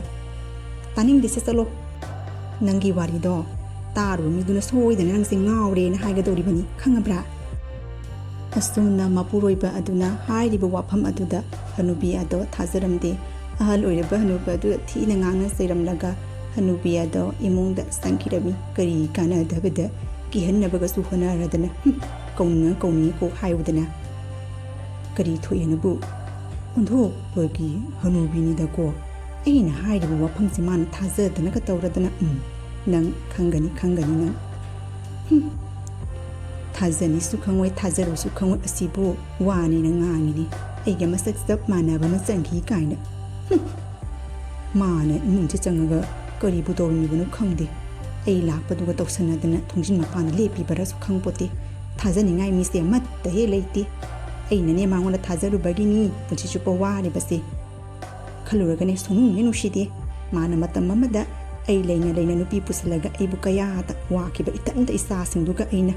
ꯇꯥꯅꯤꯡꯗꯦꯁꯦ ꯆꯠꯂꯣ ꯅꯪꯒꯤ ꯋꯥꯔꯤꯗꯣ ꯇꯥꯔꯨꯕ ꯃꯤꯗꯨꯅ ꯁꯣꯏꯗꯅ ꯅꯪꯁꯦ ꯉꯥꯎꯔꯦꯅ ꯍꯥꯏꯒꯗꯧꯔꯤꯕꯅꯤ ꯈꯪꯉꯕ꯭ꯔꯥ ꯑꯁꯨꯝꯅ ꯃꯄꯨꯔꯣꯏꯕ ꯑꯗꯨꯅ ꯍꯥꯏꯔꯤꯕ ꯋꯥꯐꯝ ꯑꯗꯨꯗ ꯍꯅꯨꯕꯤ ꯑꯗꯣ ꯊꯥꯖꯔꯝꯗꯦ ꯑꯍꯜ ꯑꯣꯏꯔꯕ ꯍꯅꯨꯕ ꯑꯗꯨꯗ ꯊꯤꯅ ꯉꯥꯡꯅ ꯆꯩꯔꯝꯂꯒ ꯍꯅꯨꯕꯤ ꯑꯗꯣ ꯏꯃꯨꯡꯗ ꯆꯪꯈꯤꯔꯝꯃꯤ ꯀꯔꯤ ꯀꯥꯟꯅꯗꯕꯗ ꯀꯤꯍꯟꯅꯕꯒꯁꯨ ꯍꯣꯠꯅꯔꯗꯅ ꯀꯧꯅꯤꯡꯉ ꯀꯧꯅꯤꯡꯉꯤ ꯀꯣꯛ ꯍꯥꯏꯌꯨꯗꯅ ꯀꯔꯤ ꯊꯣꯛꯑꯦꯅꯕꯨ ꯑꯣꯟꯊꯣꯛꯄꯒꯤ ꯍꯅꯨꯕꯤꯅꯤꯗꯀꯣ ꯑꯩꯅ ꯍꯥꯏꯔꯤꯕ ꯋꯥꯐꯝꯁꯤ ꯃꯥꯅ ꯊꯥꯖꯗꯅꯒ ꯇꯧꯔꯗꯅ ꯅꯪ ꯈꯪꯒꯅꯤ ꯅꯪ ꯊꯥꯖꯅꯤꯁꯨ ꯈꯪꯉꯣꯏ ꯊꯥꯖꯔꯨꯁꯨ ꯈꯪꯉꯣꯏ ꯑꯁꯤꯕꯨ ꯋꯥꯅꯤꯅ ꯉꯥꯡꯉꯤꯅꯤ ꯑꯩꯒ ꯃꯁꯛ ꯆꯞ ꯃꯥꯟꯅꯕ ꯑꯃ ꯆꯪꯈꯤ ꯀꯥꯏꯅ ꯃꯥꯅ ꯏꯃꯨꯡꯁꯦ ꯆꯪꯉꯒ ꯀꯔꯤꯕꯨ ꯇꯧꯔꯝꯃꯤꯕꯅꯣ ꯈꯪꯗꯦ ꯑꯩ ꯂꯥꯛꯄꯗꯨꯒ ꯇꯧꯁꯟꯅꯗꯅ ꯊꯣꯡꯖꯤꯟ ꯃꯄꯥꯟꯗ ꯂꯦꯞꯄꯤꯕꯔꯁꯨ ꯈꯪꯄꯣꯠꯇꯦ ꯊꯥꯖꯅꯤꯡꯉꯥꯏ ꯃꯤꯁꯦ ꯑꯃꯠꯇ ꯍꯦꯛ ꯂꯩꯇꯦ ꯑꯩꯅꯅꯦ ꯃꯉꯣꯟꯗ ꯊꯥꯖꯔꯨꯕꯒꯤꯅꯤ ꯄꯨꯟꯁꯤ ꯆꯨꯞꯄ ꯋꯥꯔꯤꯕꯁꯦ ꯈꯜꯂꯨꯔꯒꯅꯦ ꯁꯨꯡꯅꯨꯡ ꯅꯨꯡꯁꯤꯗꯦ ꯃꯥꯅ ꯃꯇꯝ ꯑꯃꯗ ꯑꯩ ꯂꯩꯅ ꯅꯨꯄꯤ ꯄꯨꯁꯤꯜꯂꯒ ꯑꯩꯕꯨ ꯀꯌꯥꯗ ꯋꯥꯈꯤꯕ ꯏꯊꯟꯇ ꯏꯆꯥꯁꯤꯡꯗꯨꯒ ꯑꯩꯅ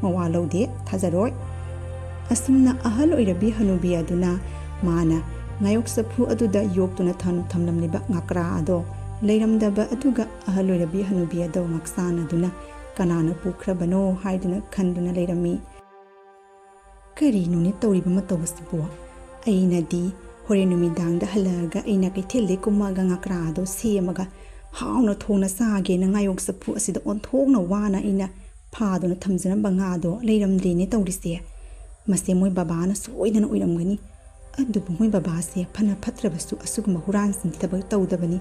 ꯃꯋꯥ ꯂꯧꯗꯦ ꯊꯥꯖꯔꯣꯏ ꯑꯁꯨꯝꯅ ꯑꯍꯜ ꯑꯣꯏꯔꯕꯤ ꯍꯅꯨꯕꯤ ꯑꯗꯨꯅ ꯃꯥꯅ ꯉꯥꯌꯣꯛ ꯆꯐꯨ ꯑꯗꯨꯗ ꯌꯣꯛꯇꯨꯅ ꯊꯝꯂꯝꯂꯤꯕ ꯉꯀ꯭ꯔꯥ ꯑꯗꯣ ꯂꯩꯔꯝꯗꯕ ꯑꯗꯨꯒ ꯑꯍꯜ ꯑꯣꯏꯔꯕꯤ ꯍꯅꯨꯕꯤ ꯑꯗꯣ ꯉꯥꯛꯆꯥꯟꯅꯗꯨꯅ ꯀꯅꯥꯅ ꯄꯨꯈ꯭ꯔꯕꯅꯣ ꯍꯥꯏꯗꯨꯅ ꯈꯟꯗꯨꯅ ꯂꯩꯔꯝꯃꯤ ꯀꯔꯤꯅꯣꯅꯦ ꯇꯧꯔꯤꯕ ꯃꯇꯧ ꯑꯁꯤꯕꯨ ꯑꯩꯅꯗꯤ ꯍꯣꯔꯦꯟ ꯅꯨꯃꯤꯗꯥꯡꯗ ꯍꯜꯂꯛꯑꯒ ꯑꯩꯅ ꯀꯩꯊꯦꯜꯗꯩ ꯀꯨꯝꯃꯒ ꯉꯀ꯭ꯔꯥ ꯑꯗꯣ ꯁꯦꯝꯃꯒ ꯍꯥꯎꯅ ꯊꯣꯡꯅ ꯆꯥꯒꯦꯅ ꯉꯥꯌꯣꯛ ꯆꯐꯨ ꯑꯁꯤꯗ ꯑꯣꯟꯊꯣꯛꯅ ꯋꯥꯅ ꯑꯩꯅ ꯐꯥꯗꯨꯅ ꯊꯝꯖꯔꯝꯕ ꯉꯥꯗꯣ ꯂꯩꯔꯝꯗ꯭ꯔꯦꯅꯦ ꯇꯧꯔꯤꯁꯦ ꯃꯁꯦ ꯃꯣꯏ ꯕꯕꯥꯅ ꯁꯣꯏꯗꯅ ꯑꯣꯏꯔꯝꯒꯅꯤ ꯑꯗꯨꯕꯨ ꯃꯣꯏ ꯕꯕꯥꯁꯦ ꯐꯅ ꯐꯠꯇ꯭ꯔꯕꯁꯨ ꯑꯁꯤꯒꯨꯝꯕ ꯍꯨꯔꯥꯟꯁꯤꯡꯒꯤ ꯊꯕꯛ ꯇꯧꯗꯕꯅꯤ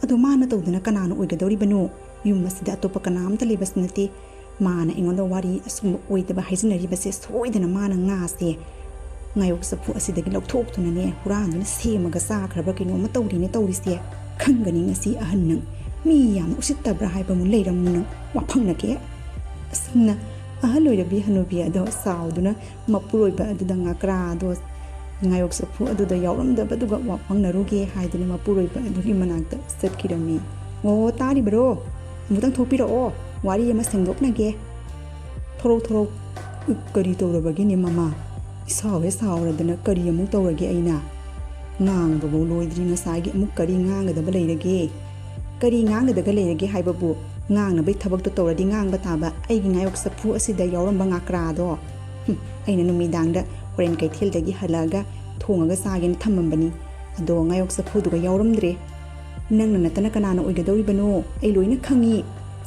ꯑꯗꯣ ꯃꯥꯅ ꯇꯧꯗꯅ ꯀꯅꯥꯅ ꯑꯣꯏꯒꯗꯧꯔꯤꯕꯅꯣ ꯌꯨꯝ ꯑꯁꯤꯗ ꯑꯇꯣꯞꯄ ꯀꯅꯥꯝꯇ ꯂꯩꯕꯁꯨ ꯅꯠꯇꯦ ꯃꯥꯅ ꯑꯩꯉꯣꯟꯗ ꯋꯥꯔꯤ ꯑꯁꯨꯝꯕ ꯑꯣꯏꯗꯕ ꯍꯥꯏꯖꯟꯅꯔꯤꯕꯁꯦ ꯁꯣꯏꯗꯅ ꯃꯥꯅ ꯉꯥꯁꯦ ꯉꯥꯌꯣꯛ ꯆꯐꯨ ꯑꯁꯤꯗꯒꯤ ꯂꯧꯊꯣꯛꯇꯨꯅꯅꯦ ꯍꯨꯔꯥꯟꯗꯨꯅ ꯁꯦꯝꯃꯒ ꯆꯥꯈ꯭ꯔꯕ ꯀꯩꯅꯣꯝꯃ ꯇꯧꯔꯤꯅꯦ ꯇꯧꯔꯤꯁꯦ ꯈꯪꯒꯅꯤ ꯉꯁꯤ ꯑꯍꯟ ꯅꯪ ꯃꯤ ꯌꯥꯝꯅ ꯎꯁꯤꯠꯇꯕ꯭ꯔꯥ ꯍꯥꯏꯕ ꯑꯃꯨꯛ ꯂꯩꯔꯝꯃꯨ ꯅꯪ ꯋꯥꯐꯪꯅꯒꯦ ꯑꯁꯨꯝꯅ ꯑꯍꯜ ꯑꯣꯏꯔꯕꯤ ꯍꯅꯨꯕꯤ ꯑꯗꯣ ꯁꯥꯎꯗꯨꯅ ꯃꯄꯨꯔꯣꯏꯕ ꯑꯗꯨꯗ ꯉꯀ꯭ꯔꯥ ꯑꯗꯣ ꯉꯥꯌꯣꯛ ꯆꯐꯨ ꯑꯗꯨꯗ ꯌꯥꯎꯔꯝꯗꯕꯗꯨꯒ ꯋꯥꯐꯪꯅꯔꯨꯒꯦ ꯍꯥꯏꯗꯨꯅ ꯃꯄꯨꯔꯣꯏꯕ ꯑꯗꯨꯒꯤ ꯃꯅꯥꯛꯇ ꯆꯠꯈꯤꯔꯝꯃꯤ ꯑꯣ ꯇꯥꯔꯤꯕꯔꯣ ꯑꯃꯨꯛꯇꯪ ꯊꯣꯛꯄꯤꯔꯛꯑꯣ ꯋꯥꯔꯤ ꯑꯃ ꯁꯦꯡꯗꯣꯛꯅꯒꯦ ꯊꯣꯔꯛ ꯀꯔꯤ ꯇꯧꯔꯕꯒꯦꯅꯦ ꯃꯃꯥ ꯁꯥꯎꯔꯗꯅ ꯀꯔꯤ ꯑꯃꯨꯛ ꯇꯧꯔꯒꯦ ꯑꯩꯅ ꯉꯥꯡꯕꯐꯧ ꯂꯣꯏꯗ꯭ꯔꯤ ꯉꯁꯥꯏꯒꯤ ꯑꯃꯨꯛ ꯀꯔꯤ ꯉꯥꯡꯒꯗꯕ ꯂꯩꯔꯒꯦ ꯀꯔꯤ ꯉꯥꯡꯒꯗꯒ ꯂꯩꯔꯒꯦ ꯍꯥꯏꯕꯕꯨ ꯉꯥꯡꯅꯕꯩ ꯊꯕꯛꯇꯣ ꯇꯧꯔꯗꯤ ꯉꯥꯡꯕ ꯇꯥꯕ ꯑꯩꯒꯤ ꯉꯥꯌꯣꯛ ꯆꯐꯨ ꯑꯁꯤꯗ ꯌꯥꯎꯔꯝꯕ ꯉꯀ꯭ꯔꯥꯗꯣ ꯑꯩꯅ ꯅꯨꯃꯤꯗꯥꯡꯗ ꯍꯣꯔꯦꯟ ꯀꯩꯊꯦꯜꯗꯒꯤ ꯍꯜꯂꯛꯑꯒ ꯊꯣꯡꯉꯒ ꯆꯥꯒꯦꯅ ꯊꯝꯃꯝꯕꯅꯤ ꯑꯗꯣ ꯉꯥꯌꯣꯛ ꯆꯐꯨꯗꯨꯒ ꯌꯥꯎꯔꯝꯗ꯭ꯔꯦ ꯅꯪꯅ ꯅꯠꯇꯅ ꯀꯅꯥꯅ ꯑꯣꯏꯒꯗꯧꯔꯤꯕꯅೋ ꯑꯩ ꯂꯣꯏꯅ ꯈꯪꯉꯤ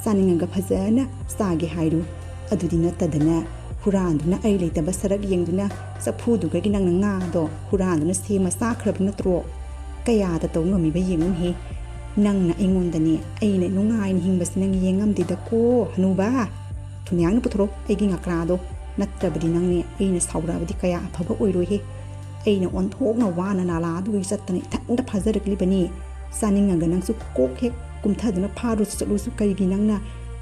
ꯆꯥꯅꯤꯡꯉꯒ ꯐꯖꯅ ꯆꯥꯒꯦ ꯍꯥꯏꯔꯨ ꯑꯗꯨꯗꯤ ꯅꯠꯇꯗꯅ ꯍꯨꯔꯥꯟꯗꯨꯅ ꯑꯩ ꯂꯩꯇꯕ ꯁꯔꯛ ꯌꯦꯡꯗꯨꯅ ꯆꯐꯨꯗꯨꯒꯤ ꯅꯪꯅ ꯉꯥꯗꯣ ꯍꯨꯔꯥꯟꯗꯨꯅ ꯁꯦꯝꯃ ꯆꯥꯈ꯭ꯔꯕ ꯅꯠꯇ꯭ꯔꯣ ꯀꯌꯥꯗ ꯇꯧ ꯉꯝꯃꯤꯕ ꯌꯦꯡꯉꯨꯅꯍꯦ ꯅꯪꯅ ꯑꯩꯉꯣꯟꯗꯅꯦ ꯑꯩꯅ ꯅꯨꯡꯉꯥꯏꯅ ꯍꯤꯡꯕꯁꯤ ꯅꯪ ꯌꯦꯡꯉꯝꯗꯦꯗꯀꯣ ꯍꯅꯨꯕ ꯊꯨꯅꯌꯥꯡꯅ ꯄꯨꯊꯣꯔꯛ ꯑꯩꯒꯤ ꯉꯀ꯭ꯔꯥꯗꯣ ꯅꯠꯇ꯭ꯔꯕꯗꯤ ꯅꯪꯅꯦ ꯑꯩꯅ ꯁꯥꯎꯔꯛꯑꯕꯗꯤ ꯀꯌꯥ ꯑꯐꯕ ꯑꯣꯏꯔꯣꯏꯍꯦ ꯑꯩꯅ ꯑꯣꯟꯊꯣꯛꯅ ꯋꯥꯅ ꯅꯥꯂꯥ ꯑꯗꯨꯒꯤ ꯆꯠꯇꯅ ꯏꯊꯟꯇ ꯐꯥꯖꯔꯛꯂꯤꯕꯅꯤ ꯆꯥꯅꯤꯡꯉꯒ ꯅꯪꯁꯨ ꯀꯣꯛ ꯍꯦꯛ ꯀꯨꯝꯊꯗꯨꯅ ꯐꯥꯔꯨꯁꯨ ꯆꯠꯂꯨꯁꯨ ꯀꯔꯤꯒꯤ ꯅꯪꯅ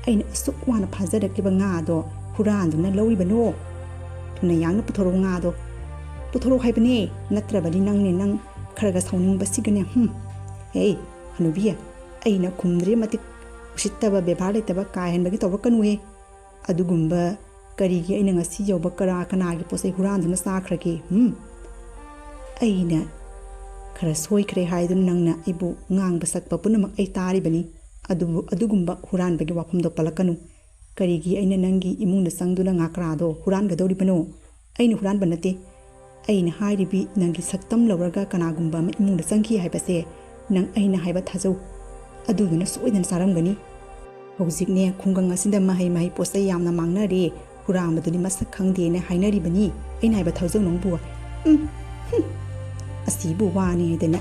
ꯑꯩꯅ ꯑꯁꯨꯛ ꯋꯥꯅ ꯐꯥꯖꯔꯛꯂꯤꯕ ꯉꯥꯗꯣ ꯍꯨꯔꯥꯟꯗꯨꯅ ꯂꯧꯔꯤꯕꯅꯣ ꯊꯨꯅ ꯌꯥꯡꯅ ꯄꯨꯊꯣꯔꯛꯎ ꯉꯥꯗꯣ ꯄꯨꯊꯣꯔꯛꯎ ꯍꯥꯏꯕꯅꯦ ꯅꯠꯇ꯭ꯔꯕꯗꯤ ꯅꯪ ꯈꯔꯒ ꯁꯥꯎꯅꯤꯡꯕꯁꯤꯒꯅꯦ ꯍꯦ ꯍꯅꯨꯕꯤ ꯑꯩꯅ ꯈꯨꯝꯗ꯭ꯔꯤ ꯃꯇꯤꯛ ꯎꯁꯤꯠꯇꯕ ꯕꯦꯕꯥꯔ ꯂꯩꯇꯕ ꯀꯥꯏꯍꯟꯕꯒꯤ ꯇꯧꯔꯛꯀꯅꯨꯍꯦ ꯑꯗꯨꯒꯨꯝꯕ ꯀꯔꯤꯒꯤ ꯑꯩꯅ ꯉꯁꯤ ꯌꯧꯕ ꯀꯅꯥꯒꯤ ꯄꯣꯠꯆꯩ ꯍꯨꯔꯥꯟꯗꯨꯅ ꯆꯥꯈ꯭ꯔꯒꯦ ꯑꯩꯅ ꯈꯔ ꯁꯣꯏꯈ꯭ꯔꯦ ꯍꯥꯏꯗꯨꯅ ꯅꯪꯅ ꯑꯩꯕꯨ ꯉꯥꯡꯕ ꯁꯛꯄ ꯄꯨꯝꯅꯃꯛ ꯑꯩ తాꯔꯤꯕꯅꯤ ꯑꯗꯨꯕꯨ ꯑꯗꯨꯒꯨꯝꯕ ꯍꯨꯔꯥꯟꯕꯒꯤ ꯋꯥꯐꯝꯗꯣ ꯄꯜꯂꯛꯀꯅꯨ ꯀꯔꯤꯒꯤ ꯑꯩꯅ ꯅꯪꯒꯤ ꯏꯃꯨꯡꯗ ꯆꯪꯗꯨꯅ ꯉꯀ꯭ꯔꯥꯗꯣ ꯍꯨꯔꯥꯟꯒꯗꯧꯔꯤꯕꯅꯣ ꯑꯩꯅ ꯍꯨꯔꯥꯟꯕ ꯅꯠꯇꯦ ꯑꯩꯅ ꯍꯥꯏꯔꯤꯕꯤ ꯅꯪꯒꯤ ꯁꯛꯇꯝ ꯂꯧꯔꯒ ꯀꯅꯥꯒꯨꯝꯕ ꯑꯃ ꯏꯃꯨꯡꯗ ꯆꯪꯈꯤ ꯍꯥꯏꯕꯁꯦ ꯅꯪ ꯑꯩꯅ ꯍꯥꯏꯕ ꯊꯥꯖꯧ ꯑꯗꯨꯗꯨꯅ ꯁꯣꯏꯗꯅ ꯆꯥꯔꯝꯒꯅꯤ ꯍꯧꯖꯤꯛꯅꯦ ꯈꯨꯡꯒꯪ ꯑꯁꯤꯗ ꯃꯍꯩ ꯄꯣꯠꯆꯩ ꯌꯥꯝꯅ ꯃꯥꯡꯅꯔꯦ ꯍꯨꯔꯥꯟꯕꯗꯨꯗꯤ ꯃꯁꯛ ꯈꯪꯗꯦꯅ ꯍꯥꯏꯅꯔꯤꯕꯅꯤ ꯑꯩꯅ ꯍꯥꯏꯕ ꯊꯥꯖꯧ ꯅꯪꯕꯨ ꯑꯁꯤꯕꯨ ꯋꯥꯅꯤ ꯍꯥꯏꯗꯅ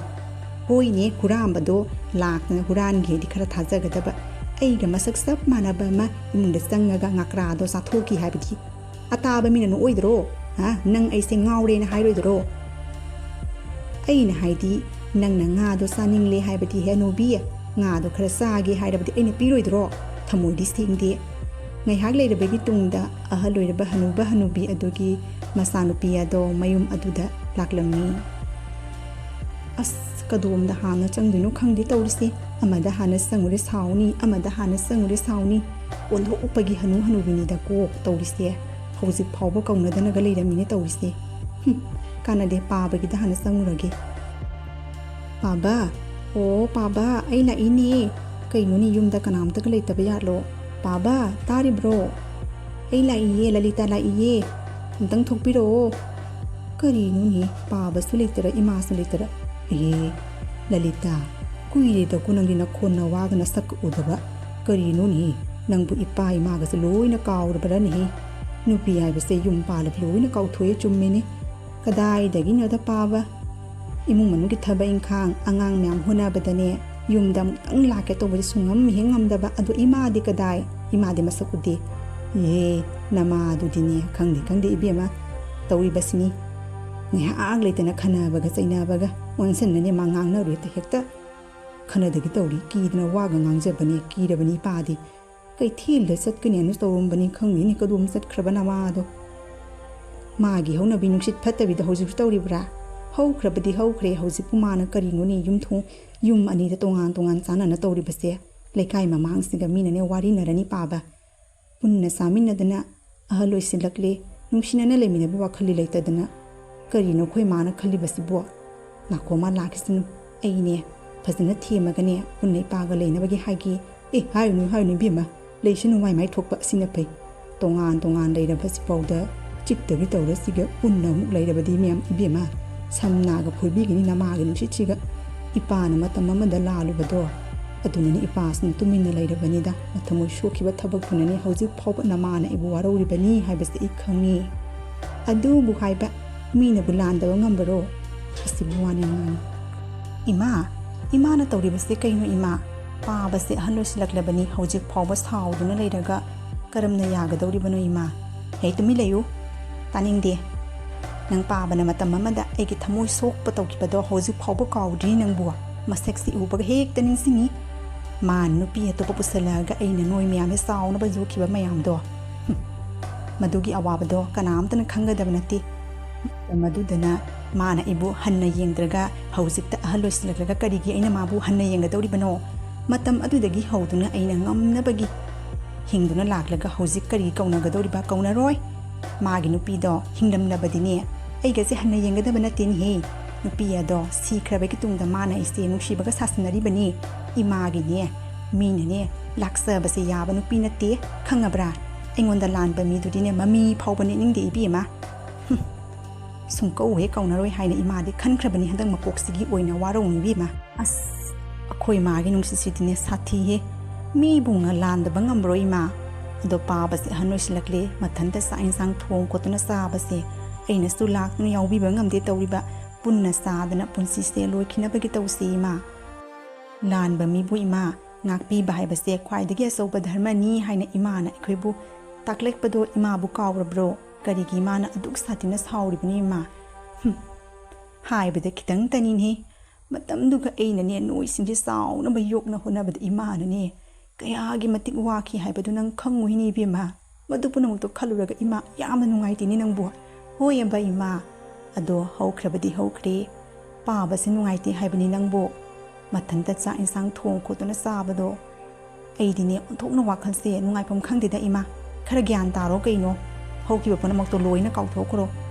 ꯍꯣꯏꯅꯦ ꯍꯨꯔꯥꯟꯕꯗꯣ ꯂꯥꯛꯇꯅ ꯍꯨꯔꯥꯟꯒꯦꯗꯤ ꯈꯔ ꯊꯥꯖꯒꯗꯕ ꯑꯩꯒ ꯃꯁꯛ ꯆꯞ ꯃꯥꯟꯅꯕ ꯑꯃ ꯏꯃꯨꯡꯗ ꯆꯪꯉꯒ ꯉꯀ꯭ꯔꯥꯗꯣ ꯆꯥꯊꯣꯛꯈꯤ ꯍꯥꯏꯕꯗꯤ ꯑꯇꯥꯕ ꯃꯤꯅ ꯅꯣꯛꯑꯣꯏꯗ꯭ꯔꯣ ꯅꯪ ꯑꯩꯁꯦ ꯉꯥꯎꯔꯦꯅ ꯍꯥꯏꯔꯣꯏꯗ꯭ꯔꯣ ꯑꯩꯅ ꯍꯥꯏꯗꯤ ꯅꯪꯅ ꯉꯥꯗꯣ ꯆꯥꯅꯤꯡꯂꯦ ꯍꯥꯏꯕꯗꯤ ꯍꯅꯨꯕꯤ ꯉꯥꯗꯣ ꯈꯔ ꯆꯥꯒꯦ ꯍꯥꯏꯔꯕꯗꯤ ꯑꯩꯅ ꯄꯤꯔꯣꯏꯗ꯭ꯔꯣ ꯊꯃꯣꯏꯗꯤ ꯁꯦꯡꯗꯦ ꯉꯥꯏꯍꯥꯛ ꯂꯩꯔꯕꯒꯤ ꯇꯨꯡꯗ ꯑꯍꯜ ꯑꯣꯏꯔꯕ ꯍꯅꯨꯕꯤ ꯑꯗꯨꯒꯤ ꯃꯆꯥꯅꯨꯄꯤ ꯑꯗꯣ ꯃꯌꯨꯝ ꯑꯗꯨꯗ ꯂꯥꯛꯂꯝꯃꯤ ꯑꯁ ꯀꯗꯣꯝꯗ ꯍꯥꯟꯅ ꯆꯪꯗꯣꯏꯅꯣ ꯈꯪꯗꯦ ꯇꯧꯔꯤꯁꯦ ꯑꯃꯗ ꯍꯥꯟꯅ ꯆꯪꯉꯨꯔꯦ ꯁꯥꯎꯅꯤ ꯑꯃꯗ ꯍꯥꯟꯅ ꯆꯪꯉꯨꯔꯦ ꯁꯥꯎꯅꯤ ꯑꯣꯟꯊꯣꯛꯄꯒꯤ ꯍꯅꯨꯕꯤꯅꯤꯗꯀꯣ ꯇꯧꯔꯤꯁꯦ ꯍꯧꯖꯤꯛ ꯐꯥꯎꯕ ꯀꯧꯅꯗꯅꯒ ꯂꯩꯔꯝꯃꯤꯅꯦ ꯇꯧꯔꯤꯁꯦ ꯀꯥꯟꯅꯗꯦ ꯄꯥꯕꯒꯤꯗ ꯍꯥꯟꯅ ꯆꯪꯉꯨꯔꯒꯦ ꯄꯥꯕ ꯑꯣ ꯄꯥꯕ ꯑꯩ ꯂꯥꯛꯏꯅꯦ ꯀꯩꯅꯣꯅꯤ ꯌꯨꯝꯗ ꯀꯅꯥꯝꯇꯒ ꯂꯩꯇꯕ ꯌꯥꯠꯂꯣ ꯄꯥꯕ ꯇꯥꯔꯤꯕ꯭ꯔꯣ ꯑꯩ ꯂꯥꯛꯏꯌꯦ ꯂꯂꯤꯇꯥ ꯂꯥꯛꯏꯌꯦ ꯑꯝꯇꯪ ꯊꯣꯛꯄꯤꯔꯛꯑꯣ ꯀꯔꯤꯅꯣꯅꯦ ꯄꯥꯕꯁꯨ ꯂꯩꯇꯔ ꯏꯃꯥꯁꯨ ꯂꯩꯇꯔ ꯂꯂꯤꯇꯥ ꯀꯨꯏꯔꯦꯗꯀꯣ ꯅꯪꯗꯤ ꯅꯈꯣꯟ ꯅꯋꯥꯒ ꯅꯁꯛꯀ ꯎꯗꯕ ꯀꯔꯤꯅꯣꯅꯦ ꯅꯪꯕꯨ ꯏꯄꯥ ꯏꯃꯥꯒꯁꯦ ꯂꯣꯏꯅ ꯀꯥꯎꯔꯕ꯭ꯔꯅꯦ ꯅꯨꯄꯤ ꯍꯥꯏꯕꯁꯦ ꯌꯨꯝ ꯄꯥꯜꯂꯕ ꯂꯣꯏꯅ ꯀꯥꯎꯊꯣꯛꯑꯦ ꯆꯨꯝꯃꯦꯅꯦ ꯀꯗꯥꯏꯗꯒꯤꯅꯣꯗ ꯄꯥꯕ ꯏꯃꯨꯡ ꯃꯅꯨꯡꯒꯤ ꯊꯕꯛ ꯏꯪꯈꯥꯡ ꯑꯉꯥꯡ ꯃꯌꯥꯝ ꯍꯣꯠꯅꯕꯗꯅꯦ ꯌꯨꯝꯗ ꯑꯃꯨꯛꯇꯪ ꯂꯥꯛꯀꯦ ꯇꯧꯕꯗꯤ ꯁꯨꯡꯉꯝ ꯍꯦꯛ ꯉꯝꯗꯕ ꯑꯗꯣ ꯏꯃꯥꯗꯤ ꯀꯗꯥꯏ ꯏꯃꯥꯗꯤ ꯃꯁꯛ ꯎꯗꯦ ꯅꯃꯥꯗꯨꯗꯤꯅꯦ ꯈꯪꯗꯦ ꯏꯕꯦꯝꯃ ꯇꯧꯔꯤꯕꯁꯤꯅꯤ ꯉꯥꯏꯍꯥꯛ ꯂꯩꯇꯅ ꯈꯟꯅꯕꯒ ꯆꯩꯅꯕꯒ ꯑꯣꯟꯁꯤꯟꯅꯅꯦ ꯃꯥ ꯉꯥꯡꯅꯔꯨ ꯍꯦꯛꯇ ꯈꯟꯅꯗꯒꯤ ꯇꯧꯔꯤ ꯀꯤꯗꯅ ꯋꯥꯒ ꯉꯥꯡꯖꯕꯅꯦ ꯀꯤꯔꯕꯅꯤ ꯏꯄꯥꯗꯤ ꯀꯩꯊꯦꯜꯗ ꯆꯠꯀꯅꯦꯅ ꯇꯧꯔꯝꯕꯅꯤ ꯈꯪꯗꯦꯅꯤ ꯀꯗꯣꯝ ꯆꯠꯈ꯭ꯔꯕ ꯅꯃꯥꯗꯣ ꯃꯥꯒꯤ ꯍꯧꯅꯕꯤ ꯅꯨꯡꯁꯤꯠ ꯐꯠꯇꯕꯤꯗ ꯍꯧꯖꯤꯛꯁꯨ ꯇꯧꯔꯤꯕ꯭ꯔꯥ ꯍꯧꯈ꯭ꯔꯕꯗꯤ ꯍꯧꯈ꯭ꯔꯦ ꯍꯧꯖꯤꯛꯄꯨ ꯃꯥꯅ ꯀꯔꯤꯅꯣꯅꯦ ꯌꯨꯝ ꯑꯅꯤꯗ ꯇꯣꯉꯥꯟ ꯆꯥꯟꯅꯅ ꯇꯧꯔꯤꯕꯁꯦ ꯂꯩꯀꯥꯏ ꯃꯃꯥꯡꯁꯤꯒ ꯃꯤꯅꯅꯦ ꯋꯥꯔꯤꯅꯔꯅꯤ ꯄꯥꯕ ꯄꯨꯟꯅ ꯆꯥꯃꯤꯟꯅꯗꯅ ꯑꯍꯜ ꯑꯣꯏꯁꯤꯜꯂꯛꯂꯦ ꯅꯨꯡꯁꯤꯅꯅ ꯂꯩꯃꯤꯟꯅꯕ ꯋꯥꯈꯜꯗꯤ ꯂꯩꯇꯗꯅ ꯀꯔꯤꯅꯣ ꯑꯩꯈꯣꯏ ꯃꯥꯅ ꯈꯜꯂꯤꯕꯁꯤꯕꯣ ꯅꯥꯀꯣꯃꯥ ꯂꯥꯛꯈꯤꯁꯅꯨ ꯑꯩꯅꯦ ꯐꯖꯅ ꯊꯦꯝꯃꯒꯅꯦ ꯄꯨꯟꯅ ꯏꯄꯥꯒ ꯂꯩꯅꯕꯒꯤ ꯍꯥꯏꯒꯦ ꯍꯥꯏꯔꯨꯅꯨ ꯏꯕꯦꯝꯃ ꯂꯩꯁꯅꯨ ꯃꯥꯏ ꯊꯣꯛꯄ ꯑꯁꯤꯅ ꯐꯩ ꯇꯣꯉꯥꯟ ꯂꯩꯔꯕꯁꯤꯐꯥꯎꯗ ꯆꯤꯛꯇꯒꯤ ꯇꯧꯔꯁꯤꯒ ꯄꯨꯟꯅ ꯑꯃꯨꯛ ꯂꯩꯔꯕꯗꯤ ꯃꯌꯥꯝ ꯏꯕꯦꯝꯃ ꯁꯝꯅꯥꯒ ꯐꯣꯏꯕꯤꯒꯅꯤ ꯅꯃꯥꯒꯤ ꯅꯨꯡꯁꯤꯠꯁꯤꯒ ꯏꯄꯥꯅ ꯃꯇꯝ ꯑꯃꯗ ꯂꯥꯜꯂꯨꯕꯗꯣ ꯑꯗꯨꯅꯅꯤ ꯏꯄꯥꯁꯤꯅ ꯇꯨꯃꯤꯟꯅ ꯂꯩꯔꯕꯅꯤꯗ ꯃꯊꯃꯣꯏ ꯁꯣꯛꯈꯤꯕ ꯊꯕꯛꯇꯨꯅꯅꯤ ꯍꯧꯖꯤꯛ ꯐꯥꯎꯕ ꯅꯃꯥꯅ ꯑꯩꯕꯨ ꯋꯥꯔꯧꯔꯤꯕꯅꯤ ꯍꯥꯏꯕꯁꯤ ꯑꯩ ꯈꯪꯉꯤ ꯑꯗꯨꯕꯨ ꯍꯥꯏꯕ ꯃꯤꯅꯕꯨ ꯂꯥꯟꯗꯕ ꯉꯝꯕꯔꯣ ꯑꯁꯤꯕꯨ ꯋꯥꯅꯤ ꯏꯃꯥꯅ ꯇꯧꯔꯤꯕꯁꯦ ꯀꯩꯅꯣ ꯏꯃꯥ ꯄꯥꯕꯁꯦ ꯑꯍꯜ ꯑꯣꯏꯁꯤꯜꯂꯛꯂꯕꯅꯤ ꯍꯧꯖꯤꯛ ꯐꯥꯎꯕ ꯁꯥꯎꯗꯨꯅ ꯂꯩꯔꯒ ꯀꯔꯝꯅ ꯌꯥꯒꯗꯧꯔꯤꯕꯅꯣ ꯏꯃꯥ ꯇꯨꯃꯤꯟ ꯂꯩꯌꯨ ꯇꯥꯅꯤꯡꯗꯦ ꯅꯪ ꯄꯥꯕꯅ ꯃꯇꯝ ꯑꯃꯗ ꯑꯩꯒꯤ ꯊꯃꯣꯏ ꯁꯣꯛꯄ ꯇꯧꯈꯤꯕꯗꯣ ꯍꯧꯖꯤꯛ ꯐꯥꯎꯕ ꯀꯥꯎꯗ꯭ꯔꯤ ꯅꯪꯕꯨ ꯃꯁꯛꯁꯤ ꯎꯕꯒ ꯍꯦꯛꯇ ꯅꯤꯡꯁꯤꯡꯉꯤ ꯃꯥꯅ ꯅꯨꯄꯤ ꯑꯇꯣꯞꯄ ꯄꯨꯁꯜꯂꯛꯑꯒ ꯑꯩꯅ ꯅꯣꯏ ꯃꯌꯥꯝꯁꯦ ꯆꯥꯎꯅꯕ ꯌꯣꯛꯈꯤꯕ ꯃꯌꯥꯝꯗꯣ ꯃꯗꯨꯒꯤ ꯑꯋꯥꯕꯗꯣ ꯀꯅꯥꯝꯇꯅ ꯈꯪꯒꯗꯕ ꯅꯠꯇꯦ ꯃꯗꯨꯗꯅ ꯃꯥꯅ ꯑꯩꯕꯨ ꯍꯟꯅ ꯌꯦꯡꯗ꯭ꯔꯒ ꯍꯧꯖꯤꯛꯇ ꯑꯍꯜ ꯑꯣꯏꯁꯤꯜꯂꯛꯂꯒ ꯀꯔꯤꯒꯤ ꯑꯩꯅ ꯃꯥꯕꯨ ꯍꯟꯅ ꯌꯦꯡꯒꯗꯧꯔꯤꯕꯅꯣ ꯃꯇꯝ ꯑꯗꯨꯗꯒꯤ ꯍꯧꯗꯨꯅ ꯑꯩꯅ ꯉꯝꯅꯕꯒꯤ ꯍꯤꯡꯗꯨꯅ ꯂꯥꯛꯂꯒ ꯍꯧꯖꯤꯛ ꯀꯔꯤ ꯀꯧꯅꯒꯗꯧꯔꯤꯕ ꯀꯧꯅꯔꯣꯏ ꯃꯥꯒꯤ ꯅꯨꯄꯤꯗꯣ ꯍꯤꯡꯂꯝꯂꯕꯗꯤꯅꯦ ꯑꯩꯒꯁꯦ ꯍꯟꯅ ꯌꯦꯡꯒꯗꯕ ꯅꯠꯇꯦꯅꯦꯍꯦ ꯅꯨꯄꯤ ꯑꯗꯣ ꯁꯤꯈ꯭ꯔꯕꯒꯤ ꯇꯨꯡꯗ ꯃꯥꯅ ꯑꯩꯁꯦ ꯅꯨꯡꯁꯤꯕꯒ ꯁꯥꯁꯤꯟꯅꯔꯤꯕꯅꯤ ꯏꯃꯥꯒꯤꯅꯦ ꯃꯤꯅꯅꯦ ꯂꯥꯛꯆꯕꯁꯦ ꯌꯥꯕ ꯅꯨꯄꯤ ꯅꯠꯇꯦ ꯈꯪꯉꯕ꯭ꯔꯥ ꯑꯩꯉꯣꯟꯗ ꯂꯥꯟꯕ ꯃꯤꯗꯨꯗꯤꯅꯦ ꯃꯃꯤ ꯐꯥꯎꯕ ꯅꯦꯠꯅꯤꯡꯗꯦ ꯏꯕꯦꯝꯃ ꯁꯨꯡꯀꯧ ꯍꯦꯛ ꯀꯧꯅꯔꯣꯏ ꯍꯥꯏꯅ ꯏꯃꯥꯗꯤ ꯈꯟꯈ꯭ꯔꯕꯅꯤ ꯍꯟꯗꯛ ꯃꯄꯣꯛꯁꯤꯒꯤ ꯑꯣꯏꯅ ꯋꯥꯔꯧꯅꯨ ꯏꯕꯦꯝꯃ ꯑꯩꯈꯣꯏ ꯃꯥꯒꯤ ꯅꯨꯡꯁꯤꯠꯁꯤꯗꯤꯅꯦ ꯁꯥꯊꯤꯍꯦ ꯃꯤꯕꯨ ꯂꯥꯟꯗꯕ ꯉꯝꯕ꯭ꯔꯣ ꯏꯃꯥ ꯑꯗꯣ ꯄꯥꯕꯁꯦ ꯑꯍꯟ ꯑꯣꯏꯁꯤꯜꯂꯛꯂꯦ ꯃꯊꯟꯇ ꯆꯥꯛ ꯏꯟꯁꯥꯡ ꯊꯣꯡ ꯈꯣꯠꯇꯨꯅ ꯆꯥꯕꯁꯦ ꯑꯩꯅꯁꯨ ꯂꯥꯛꯇꯨꯅ ꯌꯥꯎꯕꯤꯕ ꯉꯝꯗꯦ ꯇꯧꯔꯤꯕ ꯄꯨꯟꯅ ꯆꯥꯗꯅ ꯄꯨꯟꯁꯤꯁꯦ ꯂꯣꯏꯈꯤꯅꯕꯒꯤ ꯇꯧꯁꯤ ꯏꯃꯥ ꯂꯥꯟꯕ ꯃꯤꯕꯨ ꯏꯃꯥ ꯉꯥꯛꯄꯤꯕ ꯍꯥꯏꯕꯁꯦ ꯈ꯭ꯋꯥꯏꯗꯒꯤ ꯑꯆꯧꯕ ꯙꯔꯃꯅꯤ ꯍꯥꯏꯅ ꯏꯃꯥꯅ ꯑꯩꯈꯣꯏꯕꯨ ꯇꯥꯛꯂꯛꯄꯗꯣ ꯏꯃꯥꯕꯨ ꯀꯥꯎꯔꯕ꯭ꯔꯣ ꯀꯔꯤꯒꯤ ꯏꯃꯥꯅ ꯑꯗꯨꯛ ꯁꯥꯊꯤꯅ ꯁꯥꯎꯔꯤꯕꯅꯤ ꯏꯃꯥ ꯍꯥꯏꯕꯗ ꯈꯤꯇꯪꯇꯅꯤꯅꯦ ꯃꯇꯝꯗꯨꯒ ꯑꯩꯅꯅꯦ ꯅꯣꯏꯁꯤꯡꯁꯦ ꯆꯥꯎꯅꯕ ꯌꯣꯛꯅ ꯍꯣꯠꯅꯕꯗ ꯏꯃꯥꯅꯅꯦ ꯀꯌꯥꯒꯤ ꯃꯇꯤꯛ ꯋꯥꯈꯤ ꯍꯥꯏꯕꯗꯨ ꯅꯪ ꯈꯪꯉꯨꯏꯅꯦ ꯏꯕꯦꯝꯃ ꯃꯗꯨ ꯄꯨꯝꯅꯃꯛꯇꯣ ꯈꯜꯂꯨꯔꯒ ꯏꯃꯥ ꯌꯥꯝꯅ ꯅꯨꯡꯉꯥꯏꯇꯦꯅꯦ ꯅꯪꯕꯨ ꯍꯣꯏ ꯑꯕ ꯏꯃꯥ ꯑꯗꯣ ꯍꯧꯈ꯭ꯔꯕꯗꯤ ꯍꯧꯈ꯭ꯔꯦ ꯄꯥꯕꯁꯦ ꯅꯨꯡꯉꯥꯏꯇꯦ ꯍꯥꯏꯕꯅꯤ ꯅꯪꯕꯨ ꯃꯊꯟꯇ ꯆꯥꯛ ꯏꯟꯁꯥꯡ ꯊꯣꯡ ꯈꯣꯠꯇꯨꯅ ꯆꯥꯕꯗꯣ ꯑꯩꯗꯤꯅꯦ ꯑꯣꯟꯊꯣꯛꯅ ꯋꯥꯈꯜꯁꯦ ꯅꯨꯡꯉꯥꯏꯐꯝ ꯈꯪꯗꯦꯗ ꯏꯃꯥ ꯈꯔ ꯒ꯭ꯌꯥꯟ ꯇꯥꯔꯣ ꯀꯩꯅꯣ ꯍꯧꯈꯤꯕ ꯄꯨꯝꯅꯃꯛꯇꯣ ꯂꯣꯏꯅ ꯀꯥꯎꯊꯣꯛꯈ꯭ꯔꯣ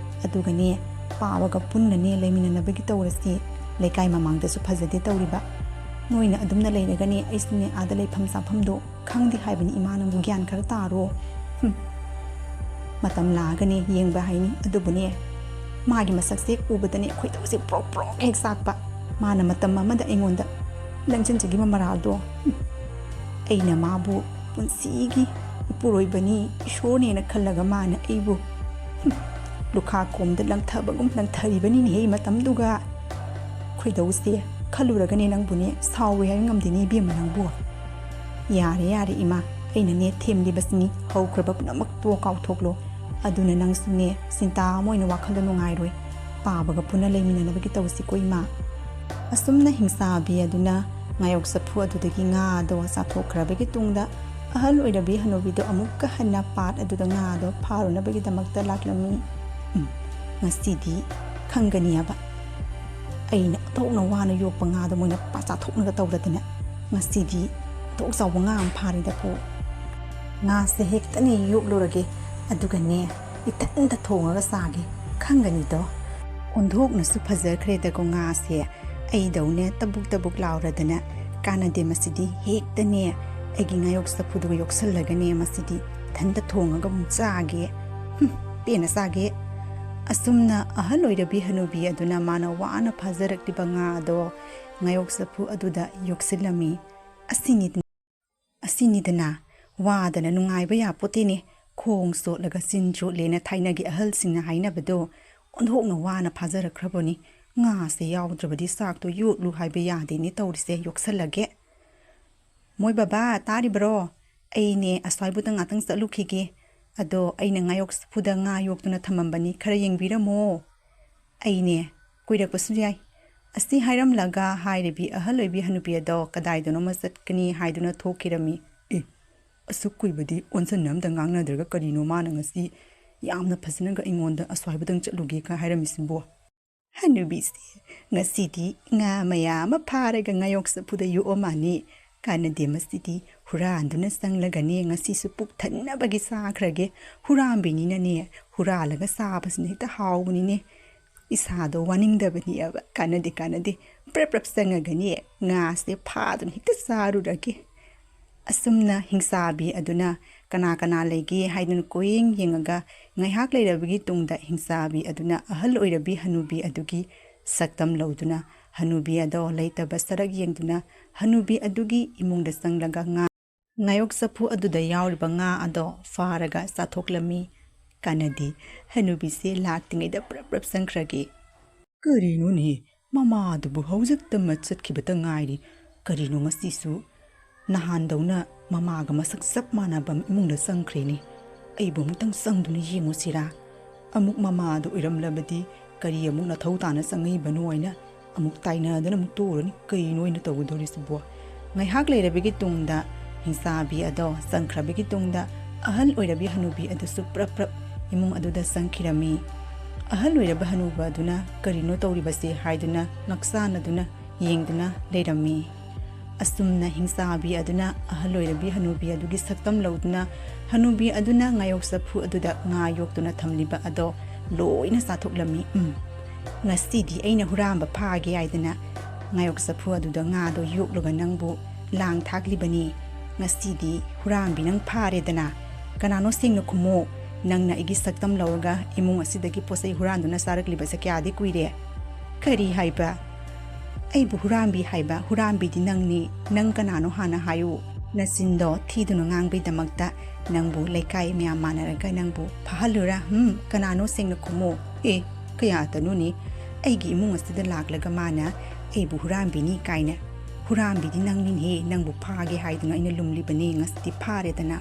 ꯑꯗꯨꯒꯅꯦ ꯄꯥꯕꯒ ꯄꯨꯟꯅꯅꯦ ꯂꯩꯃꯤꯟꯅꯅꯕꯒꯤ ꯇꯧꯔꯁꯤ ꯂꯩꯀꯥꯏ ꯃꯃꯥꯡꯗꯁꯨ ꯐꯖꯗꯦ ꯇꯧꯔꯤꯕ ꯅꯣꯏꯅ ꯑꯗꯨꯝꯅ ꯂꯩꯔꯒꯅꯦ ꯑꯩꯁꯨꯅꯦ ꯑꯥꯗ ꯂꯩꯐꯝ ꯆꯥꯐꯝꯗꯣ ꯈꯪꯗꯦ ꯍꯥꯏꯕꯅꯤ ꯏꯃꯥ ꯅꯪꯕꯨ ꯒ꯭ꯌꯥꯟ ꯈꯔ ꯇꯥꯔꯣ ꯃꯇꯝ ꯂꯥꯛꯑꯒꯅꯦ ꯌꯦꯡꯕ ꯍꯥꯏꯅꯤ ꯑꯗꯨꯕꯨꯅꯦ ꯃꯥꯒꯤ ꯃꯁꯛꯁꯦ ꯎꯕꯗꯅꯦ ꯈꯣꯏꯗꯧꯁꯦ ꯄ꯭ꯔꯣꯛ ꯍꯦꯛ ꯆꯥꯛꯄ ꯃꯥꯅ ꯃꯇꯝ ꯑꯃꯗ ꯑꯩꯉꯣꯟꯗ ꯂꯪꯁꯤꯟꯖꯈꯤꯕ ꯃꯔꯥꯜꯗꯣ ꯑꯩꯅ ꯃꯥꯕꯨ ꯄꯨꯟꯁꯤꯒꯤ ꯏꯄꯨꯔꯣꯏꯕꯅꯤ ꯏꯁꯣꯔꯅꯦꯅ ꯈꯜꯂꯒ ꯃꯥꯅ ꯑꯩꯕꯨ ꯂꯨꯈꯥ ꯀꯣꯝꯗ ꯂꯪꯊꯕꯒꯨꯝ ꯂꯪꯊꯔꯤꯕꯅꯤꯅꯦꯍꯦ ꯃꯇꯝꯗꯨꯒ ꯈꯣꯏꯗꯧꯁꯦ ꯈꯜꯂꯨꯔꯒꯅꯦ ꯅꯪꯕꯨꯅꯦ ꯁꯥꯎꯋꯦ ꯍꯥꯏꯕ ꯉꯝꯗꯦꯅꯦ ꯏꯕꯦꯝꯃ ꯅꯪꯕꯨ ꯌꯥꯔꯦ ꯏꯃꯥ ꯑꯩꯅꯅꯦ ꯊꯦꯝꯂꯤꯕꯁꯤꯅꯤ ꯍꯧꯈ꯭ꯔꯕ ꯄꯨꯝꯅꯃꯛꯇꯣ ꯀꯥꯎꯊꯣꯛꯂꯣ ꯑꯗꯨꯅ ꯅꯪꯁꯨꯅꯦ ꯆꯤꯟꯇꯥ ꯑꯃ ꯑꯣꯏꯅ ꯋꯥꯈꯜꯗ ꯅꯨꯡꯉꯥꯏꯔꯣꯏ ꯄꯥꯕꯒ ꯄꯨꯟꯅ ꯂꯩꯃꯤꯟꯅꯅꯕꯒꯤ ꯇꯧꯁꯤꯀꯣ ꯏꯃꯥ ꯑꯁꯨꯝꯅ ꯍꯤꯡꯆꯥꯕꯤ ꯑꯗꯨꯅ ꯉꯥꯌꯣꯛ ꯆꯐꯨ ꯑꯗꯨꯗꯒꯤ ꯉꯥꯗꯣ ꯆꯥꯊꯣꯛꯈ꯭ꯔꯕꯒꯤ ꯇꯨꯡꯗ ꯑꯍꯜ ꯑꯣꯏꯔꯕꯤ ꯍꯅꯨꯕꯤꯗꯣ ꯑꯃꯨꯛꯀ ꯍꯟꯅ ꯄꯥꯠ ꯑꯗꯨꯗ ꯉꯥꯗꯣ ꯐꯥꯔꯨꯅꯕꯒꯤꯗꯃꯛꯇ ꯂꯥꯛꯂꯝꯃꯤ ꯉꯁꯤꯗꯤ ꯈꯪꯒꯅꯤꯕ ꯑꯩꯅ ꯑꯣꯟꯊꯣꯛꯅ ꯋꯥꯅ ꯌꯣꯛꯄ ꯉꯥꯗꯣ ꯃꯣꯏꯅ ꯆꯥꯊꯣꯛꯅꯒ ꯇꯧꯔꯗꯅ ꯉꯁꯤꯗꯤ ꯑꯣꯟꯊꯣꯛ ꯆꯥꯎꯕ ꯉꯥ ꯑꯃ ꯐꯥꯔꯤꯗꯀꯣ ꯉꯥꯁꯦ ꯍꯦꯛꯇꯅꯦ ꯌꯣꯛꯂꯨꯔꯒꯦ ꯑꯗꯨꯒꯅꯦ ꯏꯊꯟꯇ ꯊꯣꯡꯉꯒ ꯆꯥꯒꯦ ꯈꯪꯒꯅꯤꯗꯣ ꯑꯣꯟꯊꯣꯛꯅꯁꯨ ꯐꯖꯈ꯭ꯔꯦꯗꯀꯣ ꯉꯥꯁꯦ ꯑꯩꯗꯧꯅꯦ ꯇꯕꯨꯛ ꯂꯥꯎꯔꯗꯅ ꯀꯥꯟꯅꯗꯦ ꯃꯁꯤꯗꯤ ꯍꯦꯛꯇꯅꯦ ꯑꯩꯒꯤ ꯉꯥꯌꯣꯛ ꯆꯐꯨꯗꯨꯒ ꯌꯣꯛꯁꯜꯂꯒꯅꯦ ꯃꯁꯤꯗꯤ ꯏꯊꯟꯇ ꯊꯣꯡꯉꯒ ꯑꯃꯨꯛ ꯆꯥꯒꯦ ꯄꯦꯟꯅ ꯆꯥꯒꯦ ꯑꯁꯨꯝꯅ ꯑꯍꯜ ꯑꯣꯏꯔꯕꯤ ꯍꯅꯨꯕꯤ ꯑꯗꯨꯅ ꯃꯥꯅ ꯋꯥꯅ ꯐꯥꯖꯔꯛꯂꯤꯕ ꯉꯥꯗꯣ ꯉꯥꯌꯣꯛ ꯆꯐꯨ ꯑꯗꯨꯗ ꯌꯣꯛꯁꯤꯜꯂꯝꯃꯤ ꯑꯁꯤꯅꯤꯗꯅ ꯋꯥꯗꯅ ꯅꯨꯡꯉꯥꯏꯕ ꯌꯥꯄꯣꯠꯇꯦꯅꯦ ꯈꯣꯡ ꯆꯣꯠꯂꯒ ꯆꯤꯟ ꯆꯣꯠꯂꯦꯅ ꯊꯥꯏꯅꯒꯤ ꯑꯍꯜꯁꯤꯡꯅ ꯍꯥꯏꯅꯕꯗꯣ ꯑꯣꯟꯊꯣꯛꯅ ꯋꯥꯅ ꯐꯥꯖꯔꯛꯈ꯭ꯔꯕꯅꯤ ꯉꯥꯁꯦ ꯌꯥꯎꯗ꯭ꯔꯕꯗꯤ ꯆꯥꯛꯇꯣ ꯌꯣꯠꯂꯨ ꯍꯥꯏꯕ ꯌꯥꯗꯦꯅꯦ ꯇꯧꯔꯤꯁꯦ ꯌꯣꯛꯁꯜꯂꯒꯦ ꯃꯣꯏ ꯕꯕꯥ ꯇꯥꯔꯤꯕ꯭ꯔꯣ ꯑꯩꯅꯦ ꯑꯁ꯭ꯋꯥꯏꯕꯨꯗ ꯉꯥꯛꯇꯪ ꯆꯠꯂꯨꯈꯤꯒꯦ ꯑꯗꯣ ꯑꯩꯅ ꯉꯥꯌꯣꯛ ꯆꯐꯨꯗ ꯉꯥ ꯌꯣꯛꯇꯨꯅ ꯊꯝꯃꯝꯕꯅꯤ ꯈꯔ ꯌꯦꯡꯕꯤꯔꯝꯃꯣ ꯑꯩꯅꯦ ꯀꯨꯏꯔꯛꯄꯁꯨ ꯌꯥꯏ ꯑꯁꯤ ꯍꯥꯏꯔꯝꯂꯒ ꯍꯥꯏꯔꯤꯕꯤ ꯑꯍꯜ ꯑꯣꯏꯕꯤ ꯍꯅꯨꯕꯤ ꯑꯗꯣ ꯀꯗꯥꯏꯗꯅꯣꯃ ꯆꯠꯀꯅꯤ ꯍꯥꯏꯗꯨꯅ ꯊꯣꯛꯈꯤꯔꯝꯃꯤ ꯑꯁꯨꯛ ꯀꯨꯏꯕꯗꯤ ꯑꯣꯟꯁꯟꯅ ꯑꯝꯇ ꯉꯥꯡꯅꯗ꯭ꯔꯒ ꯀꯔꯤꯅꯣ ꯃꯥꯅ ꯉꯁꯤ ꯌꯥꯝꯅ ꯐꯖꯅꯒ ꯑꯩꯉꯣꯟꯗ ꯑꯁ꯭ꯋꯥꯏꯕꯨꯗꯪ ꯆꯠꯂꯨꯒꯦꯒ ꯍꯥꯏꯔꯝꯃꯤꯁꯤꯕꯣ ꯍꯅꯨꯕꯤꯁꯦ ꯉꯁꯤꯗꯤ ꯉꯥ ꯃꯌꯥꯝ ꯑꯃ ꯐꯥꯔꯒ ꯉꯥꯌꯣꯛ ꯆꯐꯨꯗ ꯌꯣꯛꯑ ꯃꯥꯅꯤ ꯀꯥꯟꯅꯗꯦ ꯃꯁꯤꯗꯤ ꯍꯨꯔꯥꯟꯗꯨꯅ ꯆꯪꯂꯒꯅꯦ ꯉꯁꯤꯁꯨ ꯄꯨꯛ ꯊꯟꯅꯕꯒꯤ ꯆꯥꯈ꯭ꯔꯒꯦ ꯍꯨꯔꯥꯟꯕꯤꯅꯤꯅꯅꯦ ꯍꯨꯔꯥꯜꯂꯒ ꯆꯥꯕꯁꯤꯅ ꯍꯦꯛꯇ ꯍꯥꯎꯕꯅꯤꯅꯦ ꯏꯁꯥꯗꯣ ꯋꯥꯅꯤꯡꯗꯕꯅꯤꯑꯕ ꯀꯥꯟꯅꯗꯦ ꯄ꯭ꯔꯞ ꯆꯪꯉꯒꯅꯦ ꯉꯥꯁꯦ ꯐꯥꯗꯨꯅ ꯍꯦꯛꯇ ꯆꯥꯔꯨꯔꯒꯦ ꯑꯁꯨꯝꯅ ꯍꯤꯡꯆꯥꯕꯤ ꯑꯗꯨꯅ ꯀꯅꯥ ꯀꯅꯥ ꯂꯩꯒꯦ ꯍꯥꯏꯗꯨꯅ ꯀꯣꯌꯦꯡ ꯌꯦꯡꯉꯒ ꯉꯥꯏꯍꯥꯛ ꯂꯩꯔꯕꯒꯤ ꯇꯨꯡꯗ ꯍꯤꯡꯆꯥꯕꯤ ꯑꯗꯨꯅ ꯑꯍꯜ ꯑꯣꯏꯔꯕꯤ ꯍꯅꯨꯕꯤ ꯑꯗꯨꯒꯤ ꯁꯛꯇꯝ ꯂꯧꯗꯨꯅ ꯍꯅꯨꯕꯤ ꯑꯗꯣ ꯂꯩꯇꯕ ꯁꯔꯛ ꯌꯦꯡꯗꯨꯅ ꯍꯅꯨꯕꯤ ꯑꯗꯨꯒꯤ ꯏꯃꯨꯡꯗ ꯆꯪꯂꯒ ꯉꯥꯌꯣꯛ ꯆꯐꯨ ꯑꯗꯨꯗ ꯌꯥꯎꯔꯤꯕ ꯉꯥ ꯑꯗꯣ ꯐꯥꯔꯒ ꯆꯥꯊꯣꯛꯂꯝꯃꯤ ꯀꯥꯟꯅꯗꯤ ꯍꯅꯨꯕꯤꯁꯦ ꯂꯥꯛꯇ꯭ꯔꯤꯉꯩꯗ ꯄ꯭ꯔꯞ ꯆꯪꯈ꯭ꯔꯒꯦ ꯀꯔꯤꯅꯣꯅꯦ ꯃꯃꯥꯗꯨꯕꯨ ꯍꯧꯖꯤꯛꯇꯃ ꯆꯠꯈꯤꯕꯇ ꯉꯥꯏꯔꯤ ꯀꯔꯤꯅꯣ ꯉꯁꯤꯁꯨ ꯅꯍꯥꯟꯗꯧꯅ ꯃꯃꯥꯒ ꯃꯁꯛ ꯆꯞ ꯃꯥꯟꯅꯕ ꯏꯃꯨꯡꯗ ꯆꯪꯈ꯭ꯔꯦꯅꯦ ꯑꯩꯕꯨ ꯑꯃꯨꯛꯇꯪ ꯆꯪꯗꯨꯅ ꯌꯦꯡꯉꯨꯁꯤꯔꯥ ꯑꯃꯨꯛ ꯃꯃꯥꯗꯨ ꯑꯣꯏꯔꯝꯂꯕꯗꯤ ꯀꯔꯤ ꯑꯃꯨꯛ ꯅꯊꯧ ꯇꯥꯅ ꯆꯪꯉꯛꯏꯕꯅꯣ ꯍꯥꯏꯅ ꯑꯃꯨꯛ ꯇꯥꯏꯅꯗꯅ ꯑꯃꯨꯛ ꯇꯣꯛꯎꯔꯅꯤ ꯀꯔꯤꯅꯣ ꯑꯣꯏꯅ ꯇꯧꯒꯗꯧꯔꯤꯁꯤꯕꯣ ꯉꯥꯏꯍꯥꯛ ꯂꯩꯔꯕꯒꯤ ꯇꯨꯡꯗ ꯍꯤꯡꯆꯥꯕꯤ ꯑꯗꯣ ꯆꯪꯈ꯭ꯔꯕꯒꯤ ꯇꯨꯡꯗ ꯑꯍꯜ ꯑꯣꯏꯔꯕꯤ ꯍꯅꯨꯕꯤ ꯑꯗꯨꯁꯨ ꯄ꯭ꯔꯞ ꯏꯃꯨꯡ ꯑꯗꯨꯗ ꯆꯪꯈꯤꯔꯝꯃꯤ ꯑꯍꯜ ꯑꯣꯏꯔꯕ ꯍꯅꯨꯕ ꯑꯗꯨꯅ ꯀꯔꯤꯅꯣ ꯇꯧꯔꯤꯕꯁꯦ ꯍꯥꯏꯗꯨꯅ ꯉꯛꯆꯥꯅꯗꯨꯅ ꯌꯦꯡꯗꯨꯅ ꯂꯩꯔꯝꯃꯤ ꯑꯁꯨꯝꯅ ꯍꯤꯡꯆꯥꯕꯤ ꯑꯗꯨꯅ ꯑꯍꯜ ꯑꯣꯏꯔꯕꯤ ꯍꯅꯨꯕꯤ ꯑꯗꯨꯒꯤ ꯁꯛꯇꯝ ꯂꯧꯗꯨꯅ ꯍꯅꯨꯕꯤ ꯑꯗꯨꯅ ꯉꯥꯌꯣꯛ ꯆꯐꯨ ꯑꯗꯨꯗ ꯉꯥ ꯌꯣꯛꯇꯨꯅ ꯊꯝꯂꯤꯕ ꯑꯗꯣ ꯂꯣꯏꯅ ꯆꯥꯊꯣꯛꯂꯝꯃꯤ ꯉꯁꯤꯗꯤ ꯑꯩꯅ ꯍꯨꯔꯥꯟꯕ ꯐꯥꯒꯦ ꯍꯥꯏꯗꯅ ꯉꯥꯌꯣꯛ ꯆꯐꯨ ꯑꯗꯨꯗ ꯉꯥꯗꯣ ꯌꯣꯛꯂꯒ ꯅꯪꯕꯨ ꯂꯥꯡ ꯊꯥꯛꯂꯤꯕꯅꯤ ꯉꯁꯤꯗꯤ ꯍꯨꯔꯥꯟꯕꯤ ꯅꯪ ꯐꯥꯔꯦꯗꯅ ꯀꯅꯥꯅꯣ ꯁꯦꯡꯅ ꯈꯨꯝꯃꯣ ꯅꯪꯅ ꯑꯩꯒꯤ ꯁꯛꯇꯝ ꯂꯧꯔꯒ ꯏꯃꯨꯡ ꯑꯁꯤꯗꯒꯤ ꯄꯣꯠꯆꯩ ꯍꯨꯔꯥꯟꯗꯨꯅ ꯆꯥꯔꯛꯂꯤꯕꯁꯦ ꯀꯌꯥꯗꯤ ꯀꯨꯏꯔꯦ ꯀꯔꯤ ꯍꯥꯏꯕ ꯑꯩꯕꯨ ꯍꯨꯔꯥꯟꯕꯤ ꯍꯥꯏꯕ ꯍꯨꯔꯥꯟꯕꯤꯗꯤ ꯅꯪꯅꯤ ꯅꯪ ꯀꯅꯥꯅꯣ ꯍꯥꯟꯅ ꯍꯥꯏꯌꯨ ꯅꯆꯤꯟꯗꯣ ꯊꯤꯗꯨꯅ ꯉꯥꯡꯕꯩꯗꯃꯛꯇ ꯅꯪꯕꯨ ꯂꯩꯀꯥꯏ ꯃꯌꯥꯝ मानरगा नंबू फाहलुरा कनानो सेंग खुमो कया तनुनी अगी इमुंग असिदा लाक्लगा माना एबु हुरांबिनी कायना हुरांबिदी नंगनिहे नंबू फागे हाइदुना इना लुमलिबने ngasti फारेदना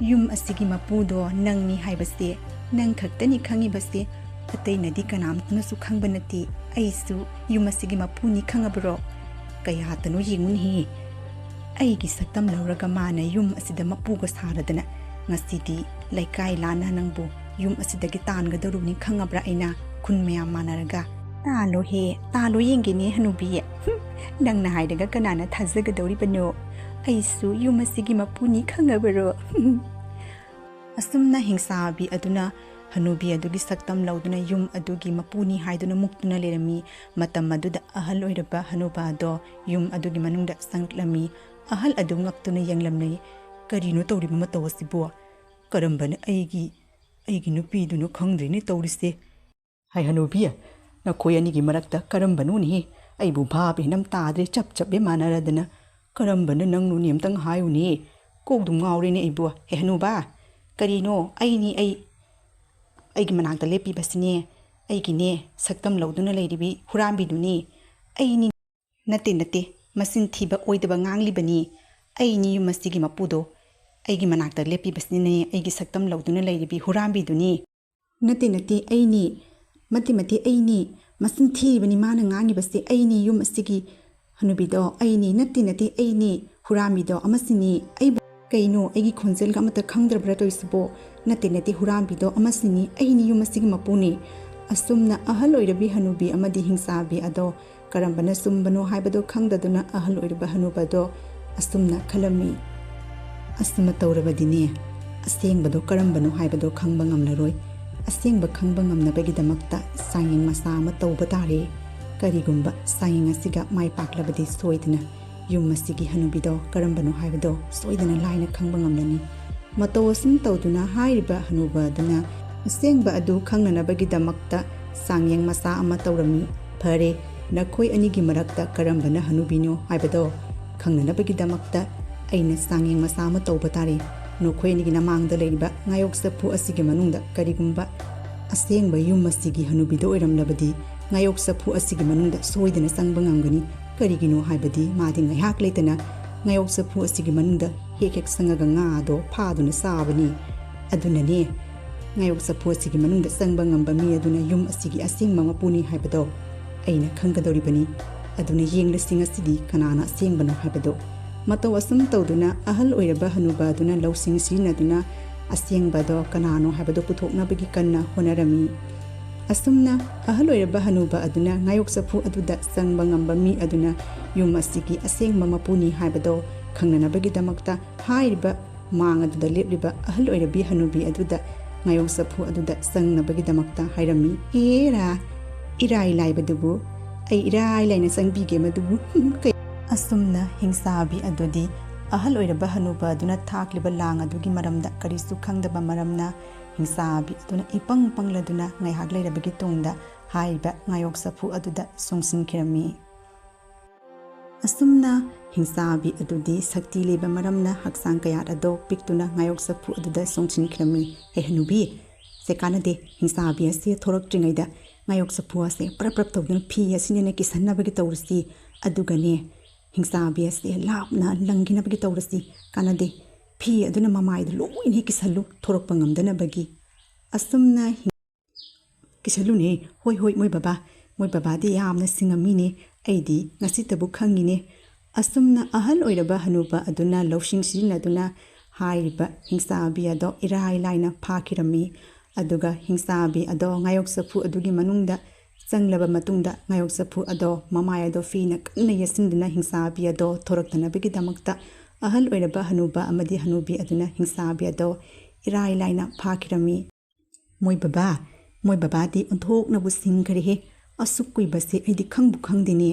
युम असिगी मपुदो नंगनी हाइबसे नंग खक्तनी खंगिबसे अतैनदी कनामनसु खंगबनती अइसु युम असिगी मपुनी खंगबरो कया तनु यिंगुनहि अइगी सक्तम लौरगा माना yum असिदा मपुगा सारदना ngasti laikai lana nangbu yum asidagi tangadaruni khangabra aina khun maya manaraga talo yengini hanubi nangna haidaga kanana thazagadori bano aisu yum asigi mapuni khangabaro asumna hingchabi aduna hanubi adugi saktam lauduna yum adugi mapuni haiduna muktuna lerami matam aduda ahal oiraba hanuba do yum adugi manungda sanglami ahal adu ngaktuna yanglamnai karino tawriba matawasibo करंबन ऐगी नुपीदुनु खंद्रिने तौरिसे हाय हनुबिया नखोयनी की मरक्ता करंबनुनि ऐबु भाबे नम ताद्रे चप चपे मानरदना करंबन नंगनु नेमतंग हायुनि कोगदु ngawरेने ऐबु हे हनुबा करिनो ऐगी मनाक्ता लेपी बसने ऐगिने सक्तम लौदुना लेरिबी हुरांबिदुनि Anne नते मसिन थीबा ओइदबा nganglibani Anne युमसिगी मपुदो अगी मनाक्ता लेपी बसने अगी सक्तम लौदुना लेरिबी हुरांबिदुनी नते Anne मते Anne मसिन थीबनी माना ngangi बसे Anne yum असिगी हनुबिदो Anne नते Anne हुरांबिदो अमसिनी ऐबु कइनो अगी खोंजेल गा मत खंगद्रब्रा तोइसबो नते हुरांबिदो अमसिनी ऐनी युम असिगी मपुनी असुमना अहल ओइरबी हनुबी अमदी हिंसाबी अदो करंबना सुमबनो हाइबदो खंगददुना अहल ओइरबा हनुबदो असुमना खलमी assume तौरबदिने असेंबदो करंबनो हाइबदो खंगबा ngamlaroi असेंबा खंगबा ngamnabagidamakta sayeng masa ama tauba tare karigumba sayeng asiga mai paklabadi soidna yum masigi hanubido करंबनो हाइबदो सोइदना लाइना खंगबा ngamlani matau asum tawduna hairiba hanuba duna असेंबा अदु खंगनबagidamakta sayeng masa ama tawrami phare nakhoi anigi marakta करंबना hanubiनो हाइबदो खंगनबagidamakta अइना सांगेंग मसा अमा तौबा तारे नोखोयनिगी नमांगदा लेरिबा ngayok sapu asigi manungda karigumba ꯑꯁꯦꯡꯕ ꯌꯨꯝ ꯑꯁꯤꯒꯤ ꯍꯅꯨꯕꯤꯗ ꯑꯣꯏꯔꯝꯂꯕꯗꯤ ꯉꯥꯌꯣꯛ ꯆꯐꯨ ꯑꯁꯤꯒꯤ ꯃꯅꯨꯡꯗ ꯁꯣꯏꯗꯅ ꯆꯪꯕ ꯉꯝꯒꯅꯤ꯫ ꯀꯔꯤꯒꯤꯅꯣ ꯍꯥꯏꯕꯗꯤ ꯃꯥꯗꯤ ꯉꯥꯏꯍꯥꯛ ꯂꯩꯇꯅ ꯉꯥꯌꯣꯛ ꯆꯐꯨ ꯑꯁꯤꯒꯤ ꯃꯅꯨꯡꯗ ꯍꯦꯛ ꯆꯪꯉꯒ ꯉꯥ ꯑꯗꯣ ꯐꯥꯗꯨꯅ ꯆꯥꯕꯅꯤ꯫ ꯑꯗꯨꯅꯅꯦ ꯉꯥꯌꯣꯛ ꯆꯐꯨ ꯑꯁꯤꯒꯤ ꯃꯅꯨꯡꯗ ꯆꯪꯕ ꯉꯝꯕ ꯃꯤ ꯑꯗꯨꯅ ꯌꯨꯝ ꯑꯁꯤꯒꯤ ꯑꯁꯦꯡꯕ ꯃꯄꯨꯅꯤ ꯍꯥꯏꯕꯗꯣ ꯑꯩꯅ ꯈꯪꯒꯗꯧꯔꯤꯕꯅꯤ꯫ ꯑꯗꯨꯅ ꯌꯦꯡꯂꯁꯤ ꯉꯁꯤꯗꯤ ꯀꯅꯥꯅ ꯑꯁꯦꯡꯕꯅꯣ ꯍꯥꯏꯕꯗꯣ꯫ ꯃꯇꯧ ꯑꯁꯨꯝ ꯇꯧꯗꯨꯅ ꯑꯍꯜ ꯑꯣꯏꯔꯕ ꯍꯅꯨꯕ ꯑꯗꯨꯅ ꯂꯧꯁꯤꯡ ꯁꯤꯖꯤꯟꯅꯗꯨꯅ ꯑꯁꯦꯡꯕꯗꯣ ꯀꯅꯥꯅꯣ ꯍꯥꯏꯕꯗꯣ ꯄꯨꯊꯣꯛꯅꯕꯒꯤ ꯀꯟꯅ ꯍꯣꯠꯅꯔꯝꯃꯤ꯫ ꯑꯁꯨꯝꯅ ꯑꯍꯜ ꯑꯣꯏꯔꯕ ꯍꯅꯨꯕ ꯑꯗꯨꯅ ꯉꯥꯌꯣꯛ ꯆꯐꯨ ꯑꯗꯨꯗ ꯆꯪꯕ ꯉꯝꯕ ꯃꯤ ꯑꯗꯨꯅ ꯌꯨꯝ ꯑꯁꯤꯒꯤ ꯑꯁꯦꯡꯕ ꯃꯄꯨꯅꯤ ꯍꯥꯏꯕꯗꯣ ꯈꯪꯅꯅꯕꯒꯤꯗꯃꯛꯇ ꯍꯥꯏꯔꯤꯕ ꯃꯥꯡ ꯑꯗꯨꯗ ꯂꯦꯞꯂꯤꯕ ꯑꯍꯜ ꯑꯣꯏꯔꯕꯤ ꯍꯅꯨꯕꯤ ꯑꯗꯨꯗ ꯉꯥꯌꯣꯛ ꯆꯐꯨ ꯑꯗꯨꯗ ꯆꯪꯅꯕꯒꯤꯗꯃꯛꯇ ꯍꯥꯏꯔꯝꯃꯤ꯫ ꯍꯦꯔꯥ ꯏꯔꯥꯏ ꯂꯥꯏꯕꯗꯨꯕꯨ ꯑꯩ ꯏꯔꯥꯏ ꯂꯥꯏꯅ ꯆꯪꯕꯤꯒꯦ ꯃꯗꯨꯕꯨ ꯑꯁꯨꯝꯅ ꯍꯤꯡꯆꯥꯕꯤ ꯑꯗꯨꯗꯤ ꯑꯍꯜ ꯑꯣꯏꯔꯕ ꯍꯅꯨꯕ ꯑꯗꯨꯅ ꯊꯥꯛꯂꯤꯕ ꯂꯥꯡ ꯑꯗꯨꯒꯤ ꯃꯔꯝꯗ ꯀꯔꯤꯁꯨ ꯈꯪꯗꯕ ꯃꯔꯝꯅ ꯍꯤꯡꯆꯥꯕꯤ ꯑꯗꯨꯅ ꯏꯄꯪ ꯄꯪꯂꯗꯨꯅ ꯉꯥꯏꯍꯥꯛ ꯂꯩꯔꯕꯒꯤ ꯇꯨꯡꯗ ꯍꯥꯏꯔꯤꯕ ꯉꯥꯌꯣꯛ ꯆꯐꯨ ꯑꯗꯨꯗ ꯆꯣꯡꯁꯤꯟꯈꯤꯔꯝꯃꯤ꯫ ꯑꯁꯨꯝꯅ ꯍꯤꯡꯆꯥꯕꯤ ꯑꯗꯨꯗꯤ ꯁꯛꯇꯤ ꯂꯩꯕ ꯃꯔꯝꯅ ꯍꯛꯆꯥꯡ ꯀꯌꯥꯠ ꯑꯗꯣ ꯄꯤꯛꯇꯨꯅ ꯉꯥꯌꯣꯛ ꯆꯐꯨ ꯑꯗꯨꯗ ꯆꯣꯡꯁꯤꯟꯈꯤꯔꯝꯃꯤ꯫ ꯍꯦ ꯍꯅꯨꯕꯤ ꯁꯦ ꯀꯥꯟꯅꯗꯦ ꯍꯤꯡꯆꯥꯕꯤ ꯑꯁꯤ ꯊꯣꯔꯛꯇ꯭ꯔꯤꯉꯩꯗ ꯉꯥꯌꯣꯛ ꯆꯐꯨ ꯑꯁꯦ ꯄ꯭ꯔꯞ ꯄ꯭ꯔꯞ ꯇꯧꯗꯨꯅ ꯐꯤ ꯑꯁꯤꯅꯅꯦ ꯀꯤꯁꯟꯅꯕꯒꯤ ꯇꯧꯔꯁꯤ꯫ ꯑꯗꯨꯒꯅꯦ ꯍꯤꯡꯆꯥꯕꯤ ꯑꯁꯤ ꯂꯥꯞꯅ ꯂꯪꯈꯤꯅꯕꯒꯤ ꯇꯧꯔꯁꯤ꯫ ꯀꯥꯟꯅꯗꯦ ꯐꯤ ꯑꯗꯨꯅ ꯃꯃꯥꯏꯗ ꯂꯣꯏꯅ ꯍꯦꯛ ꯀꯤꯁꯜꯂꯨ ꯊꯣꯔꯛꯄ ꯉꯝꯗꯅꯕꯒꯤ꯫ ꯑꯁꯨꯝꯅ ꯀꯤꯁꯜꯂꯨꯅꯦ ꯍꯣꯏ ꯍꯣꯏ ꯃꯣꯏ ꯕꯕꯥꯗꯤ ꯌꯥꯝꯅ ꯁꯤꯡꯉꯝꯃꯤꯅꯦ ꯑꯩꯗꯤ ꯉꯁꯤꯇꯕꯨ ꯈꯪꯉꯤꯅꯦ꯫ ꯑꯁꯨꯝꯅ ꯑꯍꯜ ꯑꯣꯏꯔꯕ ꯍꯅꯨꯕ ꯑꯗꯨꯅ ꯂꯧꯁꯤꯡ ꯁꯤꯖꯤꯟꯅꯗꯨꯅ ꯍꯥꯏꯔꯤꯕ ꯍꯤꯡꯆꯥꯕꯤ ꯑꯗꯣ ꯏꯔꯥꯏ ꯂꯥꯏꯅ ꯐꯥꯈꯤꯔꯝꯃꯤ꯫ ꯑꯗꯨꯒ ꯍꯤꯡꯆꯥꯕꯤ ꯑꯗꯣ ꯉꯥꯌꯣꯛ ꯆꯐꯨ ꯑꯗꯨꯒꯤ ꯃꯅꯨꯡꯗ ꯆꯪꯂꯕ ꯃꯇꯨꯡꯗ ꯉꯥꯌꯣꯛ ꯆꯐꯨ ꯑꯗꯣ ꯃꯃꯥꯏ ꯑꯗꯣ ꯐꯤꯅ ꯀꯟꯅ ꯌꯦꯠꯁꯤꯟꯗꯨꯅ ꯍꯤꯡꯆꯥꯕꯤ ꯑꯗꯣ ꯊꯣꯔꯛꯇꯅꯕꯒꯤꯗꯃꯛꯇ ꯑꯍꯜ ꯑꯣꯏꯔꯕ ꯍꯅꯨꯕ ꯑꯃꯗꯤ ꯍꯅꯨꯕꯤ ꯑꯗꯨꯅ ꯍꯤꯡꯆꯥꯕꯤ ꯑꯗꯣ ꯏꯔꯥꯏ ꯂꯥꯏꯅ ꯐꯥꯈꯤꯔꯝꯃꯤ꯫ ꯃꯣꯏ ꯕꯕꯥꯗꯤ ꯑꯣꯟꯊꯣꯛꯅꯕꯨ ꯁꯤꯡꯈ꯭ꯔꯦꯍꯦ ꯑꯁꯨꯛ ꯀꯨꯏꯕꯁꯦ ꯑꯩꯗꯤ ꯈꯪꯕꯨ ꯈꯪꯗꯦꯅꯦ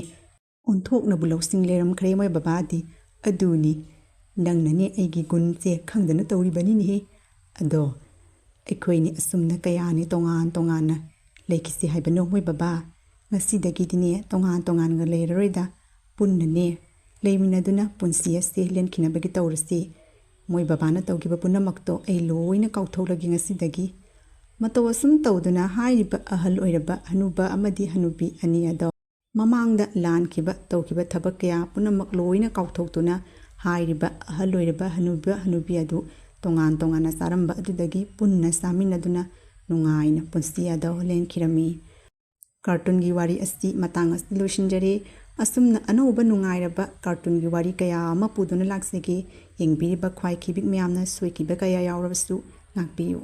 ꯑꯣꯟꯊꯣꯛꯅꯕꯨ ꯂꯧꯁꯤꯡ ꯂꯩꯔꯝꯈ꯭ꯔꯦ ꯃꯣꯏ ꯕꯕꯥꯗꯤ꯫ ꯑꯗꯨꯅꯤ ꯅꯪꯅꯅꯦ ꯑꯩꯒꯤ ꯒꯨꯟꯁꯦ ꯈꯪꯗꯅ ꯇꯧꯔꯤꯕꯅꯤꯅꯦꯍꯦ꯫ ꯑꯗꯣ ꯑꯩꯈꯣꯏꯅꯤ ꯑꯁꯨꯝꯅ ꯀꯌꯥꯅꯤ ꯇꯣꯉꯥꯟ ꯇꯣꯉꯥꯟꯅ ꯂꯩꯈꯤꯁꯤ ꯍꯥꯏꯕꯅꯣ ꯃꯣꯏ ꯕꯕꯥ? ꯉꯁꯤꯗꯒꯤꯗꯤꯅꯦ ꯇꯣꯉꯥꯟ ꯇꯣꯉꯥꯟꯅ ꯂꯩꯔꯔꯣꯏꯗ ꯄꯨꯟꯅꯅꯦ ꯂꯩꯃꯤꯟꯅꯗꯨꯅ ꯄꯨꯟꯁꯤ ꯑꯁꯤ ꯂꯦꯟꯈꯤꯅꯕꯒꯤ ꯇꯧꯔꯁꯤ꯫ ꯃꯣꯏ ꯕꯕꯥꯅ ꯇꯧꯈꯤꯕ ꯄꯨꯝꯅꯃꯛꯇꯣ ꯑꯩ ꯂꯣꯏꯅ ꯀꯥꯎꯊꯣꯛꯂꯒꯦ ꯉꯁꯤꯗꯒꯤ꯫ ꯃꯇꯧ ꯑꯁꯨꯝ ꯇꯧꯗꯨꯅ ꯍꯥꯏꯔꯤꯕ ꯑꯍꯜ ꯑꯣꯏꯔꯕ ꯍꯅꯨꯕ ꯑꯃꯗꯤ ꯍꯅꯨꯕꯤ ꯑꯅꯤ ꯑꯗꯣ ꯃꯃꯥꯡꯗ ꯂꯥꯟꯈꯤꯕ ꯇꯧꯈꯤꯕ ꯊꯕꯛ ꯀꯌꯥ ꯄꯨꯝꯅꯃꯛ ꯂꯣꯏꯅ ꯀꯥꯎꯊꯣꯛꯇꯨꯅ ꯍꯥꯏꯔꯤꯕ ꯑꯍꯜ ꯑꯣꯏꯔꯕ ꯍꯅꯨꯕ ꯍꯅꯨꯕꯤ ꯑꯗꯨ ꯇꯣꯉꯥꯟ ꯇꯣꯉꯥꯟꯅ ꯆꯥꯔꯝꯕ ꯑꯗꯨꯗꯒꯤ ꯄꯨꯟꯅ ꯆꯥꯃꯤꯟꯅꯗꯨꯅ ꯅꯨꯡꯉꯥꯏꯅ ꯄꯨꯟꯁꯤ ꯑꯗꯣ ꯂꯦꯟꯈꯤꯔꯝꯃꯤ꯫ ꯀꯥꯔꯇꯨꯟꯒꯤ ꯋꯥꯔꯤ ꯑꯁꯤ ꯃꯇꯥꯡ ꯑꯁꯤꯗ ꯂꯣꯏꯁꯤꯟꯖꯔꯦ꯫ ꯑꯁꯨꯝꯅ ꯑꯅꯧꯕ ꯅꯨꯡꯉꯥꯏꯔꯕ ꯀꯥꯔꯇꯨꯟꯒꯤ ꯋꯥꯔꯤ ꯀꯌꯥ ꯑꯃ ꯄꯨꯗꯨꯅ ꯂꯥꯛꯆꯒꯦ꯫ ꯌꯦꯡꯕꯤꯔꯤꯕ ꯈ꯭ꯋꯥꯏꯈꯤꯕꯤꯛ ꯃꯌꯥꯝꯅ ꯁꯣꯏꯈꯤꯕ ꯀꯌꯥ ꯌꯥꯎꯔꯕꯁꯨ ꯉꯥꯛꯄꯤꯌꯨ꯫